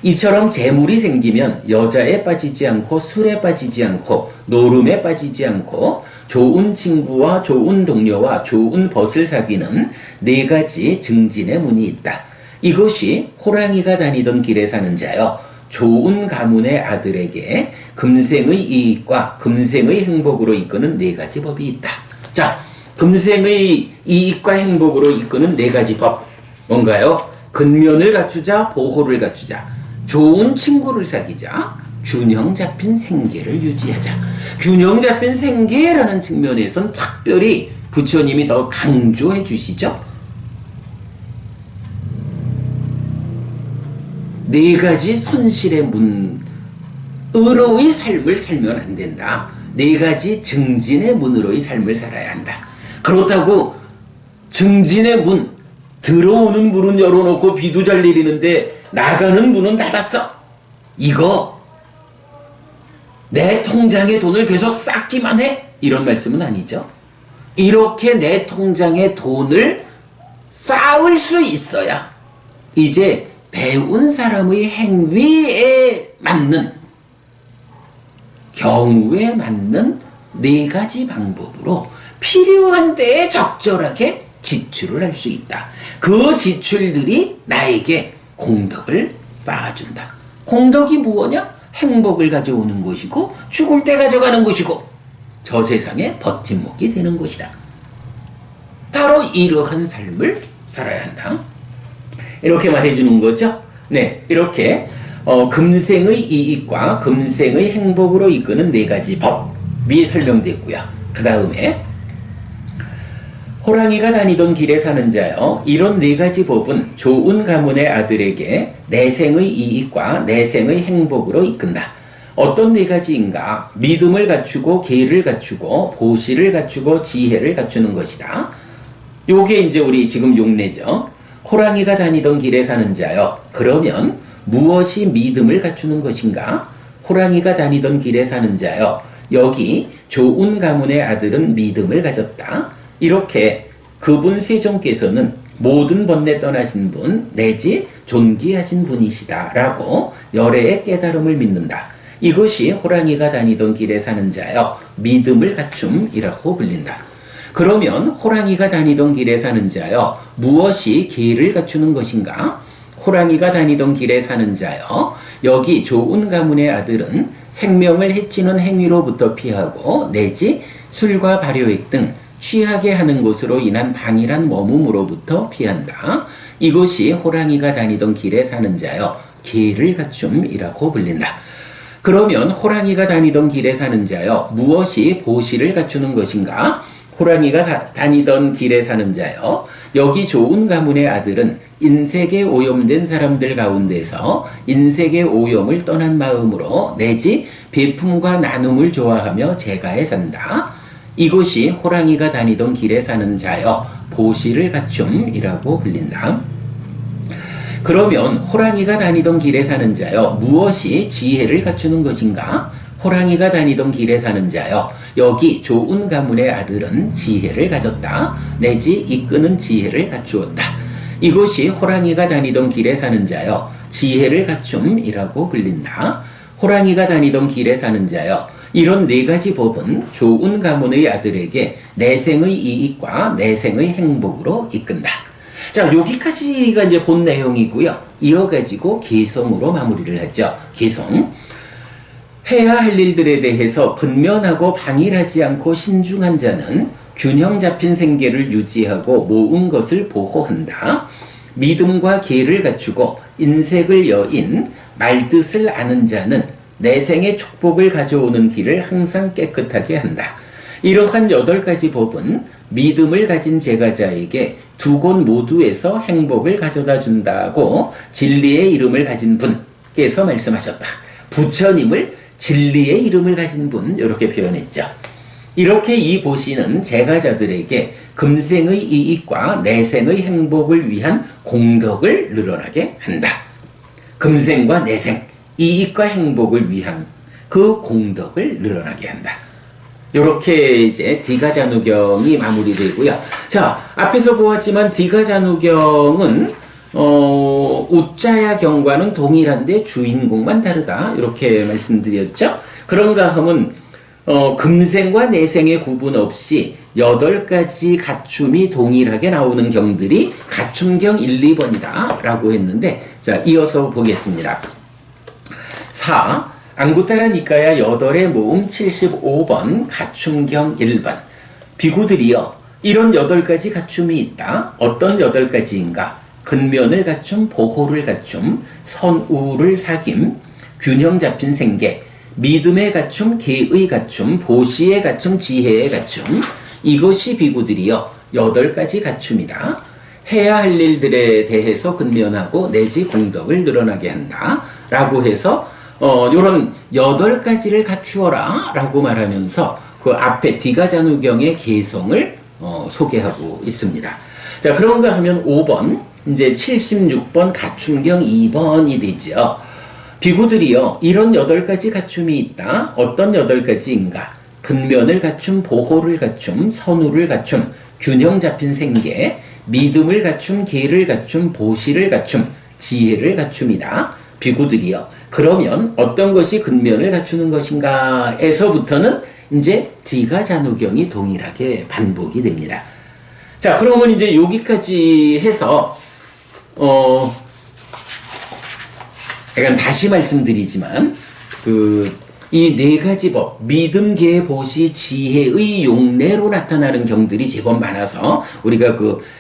A: 이처럼 재물이 생기면 여자에 빠지지 않고 술에 빠지지 않고 노름에 빠지지 않고 좋은 친구와 좋은 동료와 좋은 벗을 사귀는 4가지 증진의 문이 있다. 이것이 호랑이가 다니던 길에 사는 자여, 좋은 가문의 아들에게 금생의 이익과 금생의 행복으로 이끄는 4가지 법이 있다. 자, 금생의 이익과 행복으로 이끄는 4가지 법. 뭔가요? 근면을 갖추자, 보호를 갖추자, 좋은 친구를 사귀자, 균형 잡힌 생계를 유지하자. 균형 잡힌 생계라는 측면에선 특별히 부처님이 더 강조해 주시죠. 4가지 손실의 문으로의 삶을 살면 안 된다. 4가지 증진의 문으로의 삶을 살아야 한다. 그렇다고 증진의 문, 들어오는 문은 열어놓고 비도 잘 내리는데 나가는 문은 닫았어. 이거 내 통장에 돈을 계속 쌓기만 해? 이런 말씀은 아니죠. 이렇게 내 통장에 돈을 쌓을 수 있어야 이제 배운 사람의 행위에 맞는, 경우에 맞는 4가지 방법으로 필요한 때에 적절하게 지출을 할 수 있다. 그 지출들이 나에게 공덕을 쌓아준다. 공덕이 무엇이냐? 행복을 가져오는 것이고 죽을 때 가져가는 것이고 저 세상에 버팀목이 되는 것이다. 바로 이러한 삶을 살아야 한다. 이렇게 말해주는 거죠. 네, 이렇게 금생의 이익과 금생의 행복으로 이끄는 4가지 법이 설명됐고요. 그 다음에 호랑이가 다니던 길에 사는 자여, 이런 4가지 법은 좋은 가문의 아들에게 내생의 이익과 내생의 행복으로 이끈다. 어떤 4가지인가? 믿음을 갖추고 계를 갖추고 보시를 갖추고 지혜를 갖추는 것이다. 요게 이제 우리 지금 용례죠. 호랑이가 다니던 길에 사는 자여, 그러면 무엇이 믿음을 갖추는 것인가? 호랑이가 다니던 길에 사는 자여, 여기 좋은 가문의 아들은 믿음을 가졌다. 이렇게 그분 세종께서는 모든 번뇌 떠나신 분 내지 존귀하신 분이시다 라고 열애의 깨달음을 믿는다. 이것이 호랑이가 다니던 길에 사는 자여 믿음을 갖춤이라고 불린다. 그러면 호랑이가 다니던 길에 사는 자여 무엇이 계를 갖추는 것인가? 호랑이가 다니던 길에 사는 자여, 여기 좋은 가문의 아들은 생명을 해치는 행위로부터 피하고 내지 술과 발효액 등 취하게 하는 것으로 인한 방일한 머움으로부터 피한다. 이것이 호랑이가 다니던 길에 사는 자여 계를 갖춤이라고 불린다. 그러면 호랑이가 다니던 길에 사는 자여 무엇이 보시를 갖추는 것인가? 호랑이가 다니던 길에 사는 자여, 여기 좋은 가문의 아들은 인색에 오염된 사람들 가운데서 인색의 오염을 떠난 마음으로 내지 베품과 나눔을 좋아하며 제가에 산다. 이것이 호랑이가 다니던 길에 사는 자여 보시를 갖춤이라고 불린다. 그러면 호랑이가 다니던 길에 사는 자여 무엇이 지혜를 갖추는 것인가? 호랑이가 다니던 길에 사는 자여 여기 좋은 가문의 아들은 지혜를 가졌다. 내지 이끄는 지혜를 갖추었다. 이것이 호랑이가 다니던 길에 사는 자여 지혜를 갖춤이라고 불린다. 호랑이가 다니던 길에 사는 자여 이런 네 가지 법은 좋은 가문의 아들에게 내생의 이익과 내생의 행복으로 이끈다. 자, 여기까지가 이제 본 내용이고요. 이어가지고 개성으로 마무리를 하죠. 개성. 해야 할 일들에 대해서 근면하고 방일하지 않고 신중한 자는 균형 잡힌 생계를 유지하고 모은 것을 보호한다. 믿음과 계를 갖추고 인색을 여인 말뜻을 아는 자는 내생의 축복을 가져오는 길을 항상 깨끗하게 한다. 이러한 8가지 법은 믿음을 가진 제가자에게 두 곳 모두에서 행복을 가져다 준다고 진리의 이름을 가진 분께서 말씀하셨다. 부처님을 진리의 이름을 가진 분, 이렇게 표현했죠. 이렇게 이 보시는 제가자들에게 금생의 이익과 내생의 행복을 위한 공덕을 늘어나게 한다. 금생과 내생, 이익과 행복을 위한 그 공덕을 늘어나게 한다. 이렇게 이제 디가자누경이 마무리되고요. 자, 앞에서 보았지만 디가자누경은 우짜야경과는 동일한데 주인공만 다르다. 이렇게 말씀드렸죠. 그런가 하면 금생과 내생의 구분 없이 8가지 갖춤이 동일하게 나오는 경들이 갖춤경 1, 2번이다 라고 했는데, 자, 이어서 보겠습니다. 4. 앙구타라 니까야 8의 모음 75번 갖춤경 1번. 비구들이여, 이런 8가지 갖춤이 있다. 어떤 8가지인가? 근면을 갖춤, 보호를 갖춤, 선우를 사김, 균형 잡힌 생계, 믿음의 갖춤, 계의 갖춤, 보시의 갖춤, 지혜의 갖춤. 이것이 비구들이여 8가지 갖춤이다. 해야 할 일들에 대해서 근면하고 내지 공덕을 늘어나게 한다. 라고 해서 요런 8가지를 갖추어라 라고 말하면서 그 앞에 디가자누경의 개성을 소개하고 있습니다. 자, 그런가 하면 5번, 이제 76번 갖춤경 2번이 되죠. 비구들이여, 이런 8가지 갖춤이 있다. 어떤 8가지인가? 근면을 갖춤, 보호를 갖춤, 선우를 갖춤, 균형 잡힌 생계, 믿음을 갖춤, 계를 갖춤, 보시를 갖춤, 지혜를 갖춤이다. 비구들이여, 그러면 어떤 것이 근면을 갖추는 것인가 에서부터는 이제 디가자누경이 동일하게 반복이 됩니다. 자, 그러면 이제 여기까지 해서 약간 다시 말씀드리지만 이 4가지 법, 믿음, 계, 보시, 지혜의 용례로 나타나는 경들이 제법 많아서 우리가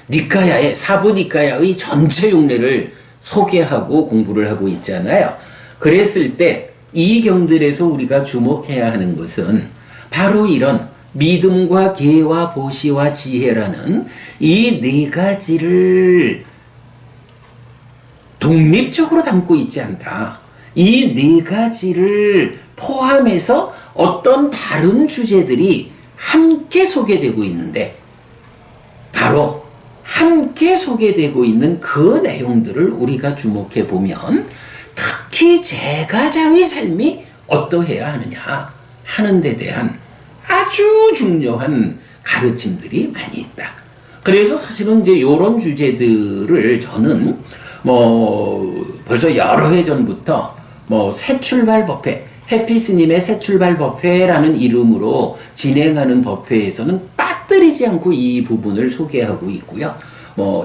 A: 니까야의 사부 니까야의 전체 용례를 소개하고 공부를 하고 있잖아요. 그랬을 때 이 경들에서 우리가 주목해야 하는 것은 바로 이런 믿음과 계와 보시와 지혜라는 이 4가지를 독립적으로 담고 있지 않다. 이 4가지를 포함해서 어떤 다른 주제들이 함께 소개되고 있는데, 바로 함께 소개되고 있는 그 내용들을 우리가 주목해 보면 특히 제가자의 삶이 어떠해야 하느냐 하는 데 대한 아주 중요한 가르침들이 많이 있다. 그래서 사실은 이제 이런 주제들을 저는 벌써 여러 해 전부터 새 출발 법회, 해피스님의 새 출발 법회라는 이름으로 진행하는 법회에서는 빠뜨리지 않고 이 부분을 소개하고 있고요.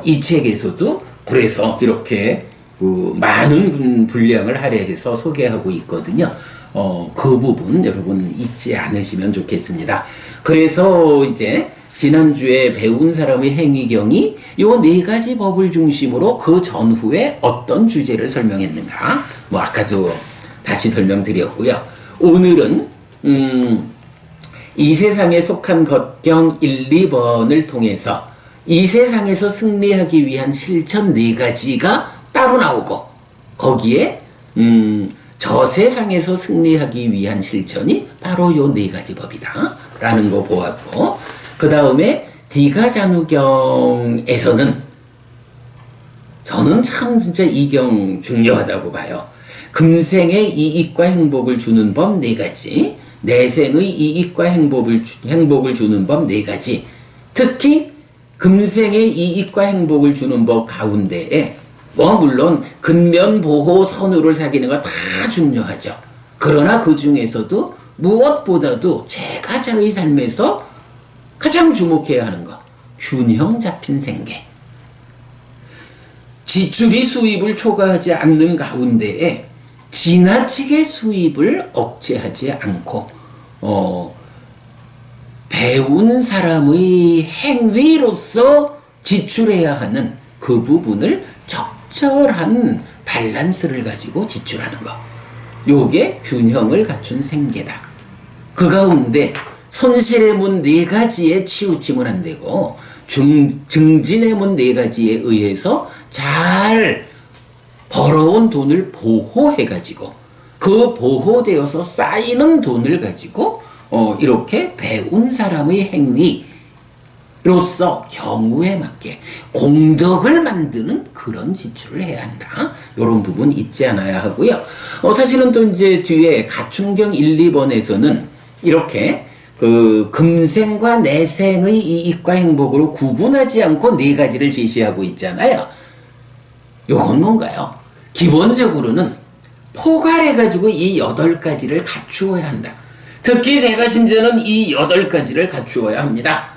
A: 이 책에서도 그래서 이렇게 많은 분량을 할애해서 소개하고 있거든요. 그 부분 여러분 잊지 않으시면 좋겠습니다. 그래서 이제 지난주에 배운 사람의 행위경이 요 4가지 법을 중심으로 그 전후에 어떤 주제를 설명했는가, 아까도 다시 설명드렸고요. 오늘은 이 세상에 속한 것경 1, 2번을 통해서 이 세상에서 승리하기 위한 실천 4가지가 따로 나오고, 거기에 저 세상에서 승리하기 위한 실천이 바로 요 네 가지 법이다 라는 거 보았고, 그 다음에 디가자누경에서는 저는 참 진짜 이 경 중요하다고 봐요. 금생의 이익과 행복을 주는 법 네 가지, 내생의 이익과 행복을 주는 법 네 가지, 특히 금생의 이익과 행복을 주는 법 가운데에 물론 근면, 보호, 선우를 사귀는 거 다 중요하죠. 그러나 그 중에서도 무엇보다도 제가 저의 삶에서 가장 주목해야 하는 거, 균형 잡힌 생계. 지출이 수입을 초과하지 않는 가운데에 지나치게 수입을 억제하지 않고 배우는 사람의 행위로서 지출해야 하는 그 부분을 적절한 밸런스를 가지고 지출하는 것. 요게 균형을 갖춘 생계다. 그 가운데 손실의 문 네 가지에 치우치면 안 되고 증진의 문 네 가지에 의해서 잘 벌어온 돈을 보호해가지고 그 보호되어서 쌓이는 돈을 가지고 이렇게 배운 사람의 행위로서 경우에 맞게 공덕을 만드는 그런 지출을 해야 한다. 이런 부분 잊지 않아야 하고요. 사실은 또 이제 뒤에 가충경 1, 2번에서는 이렇게 그 금생과 내생의 이익과 행복으로 구분하지 않고 네 가지를 제시하고 있잖아요. 요건 뭔가요? 기본적으로는 포괄해가지고 이 8가지를 갖추어야 한다. 특히 제가 심지어는 이 8가지를 갖추어야 합니다.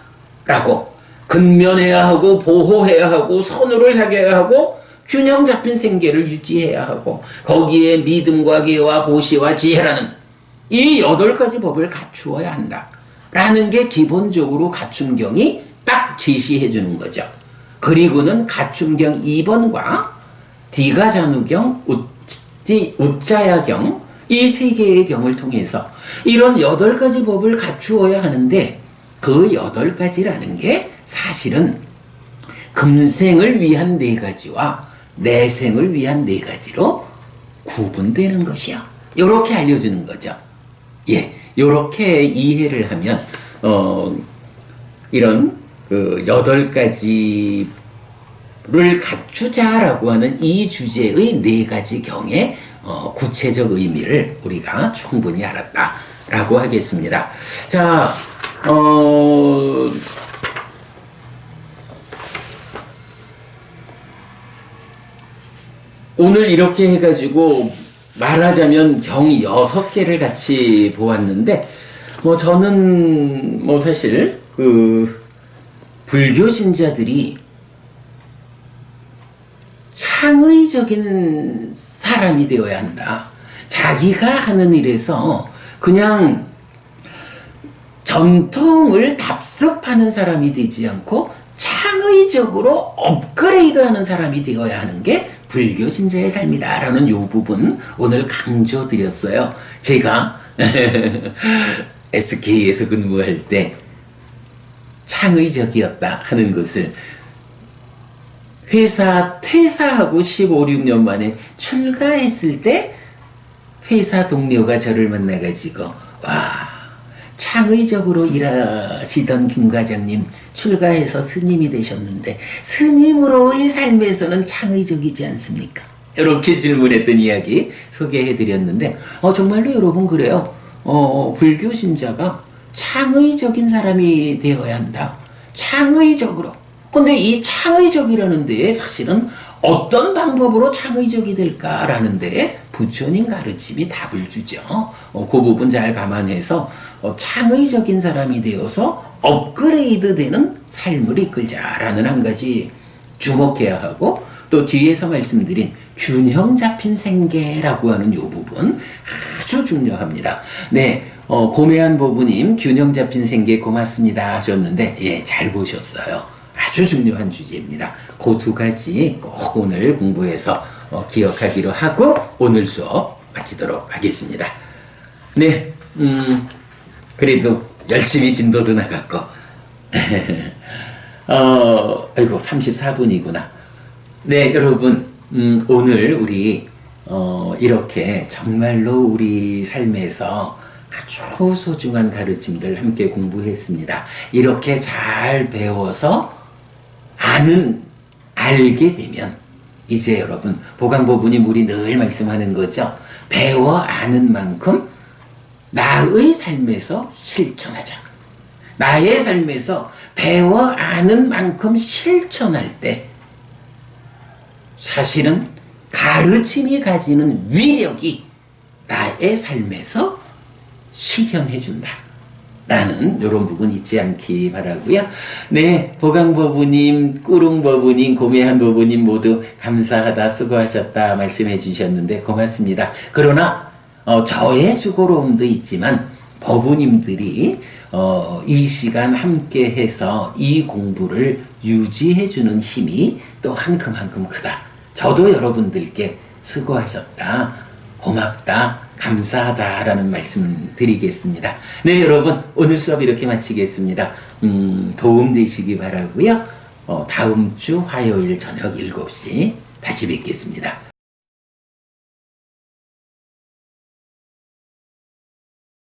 A: 라고 근면해야 하고 보호해야 하고 선우를 사귀어야 하고 균형 잡힌 생계를 유지해야 하고 거기에 믿음과 기와 보시와 지혜라는 이 8가지 법을 갖추어야 한다. 라는 게 기본적으로 가충경이 딱 제시해 주는 거죠. 그리고는 가충경 2번과 디가자누경, 우짜야경 이 세 개의 경을 통해서 이런 8가지 법을 갖추어야 하는데 그 8가지라는 게 사실은 금생을 위한 4가지와 내생을 위한 4가지로 구분되는 것이요. 요렇게 알려주는 거죠. 예, 요렇게 이해를 하면 이런 그 8가지를 갖추자라고 하는 이 주제의 4가지 경의 구체적 의미를 우리가 충분히 알았다라고 하겠습니다. 자, 오늘 이렇게 해가지고 말하자면 경 6개를 같이 보았는데, 저는 사실 불교 신자들이 창의적인 사람이 되어야 한다. 자기가 하는 일에서 그냥 전통을 답습하는 사람이 되지 않고 창의적으로 업그레이드하는 사람이 되어야 하는 게 불교 신자의 삶이다 라는 요 부분 오늘 강조드렸어요. 제가 SK에서 근무할 때 창의적이었다 하는 것을 회사 퇴사하고 15, 16년 만에 출가했을 때 회사 동료가 저를 만나가지고 와, 창의적으로 일하시던 김 과장님 출가해서 스님이 되셨는데 스님으로의 삶에서는 창의적이지 않습니까? 이렇게 질문했던 이야기 소개해드렸는데 정말로 여러분 그래요. 불교 신자가 창의적인 사람이 되어야 한다. 창의적으로. 근데 이 창의적이라는 데에 사실은 어떤 방법으로 창의적이 될까라는 데에 부처님 가르침이 답을 주죠. 그 부분 잘 감안해서 창의적인 사람이 되어서 업그레이드 되는 삶을 이끌자라는 한 가지 주목해야 하고, 또 뒤에서 말씀드린 균형 잡힌 생계라고 하는 이 부분 아주 중요합니다. 네, 고매한 보부님 균형 잡힌 생계 고맙습니다 하셨는데 예, 잘 보셨어요. 아주 중요한 주제입니다. 그 2가지 꼭 오늘 공부해서 기억하기로 하고 오늘 수업 마치도록 하겠습니다. 네, 그래도 열심히 진도도 나갔고 아이고 34분이구나. 네, 여러분 오늘 우리 이렇게 정말로 우리 삶에서 아주 소중한 가르침들 함께 공부했습니다. 이렇게 잘 배워서 알게 되면 이제 여러분 보강법부님 우리 늘 말씀하는 거죠. 배워 아는 만큼 나의 삶에서 실천하자. 나의 삶에서 배워 아는 만큼 실천할 때 사실은 가르침이 가지는 위력이 나의 삶에서 실현해 준다. 라는 이런 부분 잊지 않기 바라고요. 네, 보강법부님, 꾸룽법부님, 고매한법부님 모두 감사하다, 수고하셨다 말씀해 주셨는데 고맙습니다. 그러나 저의 수고로움도 있지만 법부님들이 이 시간 함께 해서 이 공부를 유지해 주는 힘이 또한 그만큼 크다. 저도 여러분들께 수고하셨다, 고맙다, 감사하다라는 말씀 드리겠습니다. 네, 여러분 오늘 수업 이렇게 마치겠습니다. 도움 되시기 바라고요. 다음 주 화요일 저녁 7시 다시 뵙겠습니다.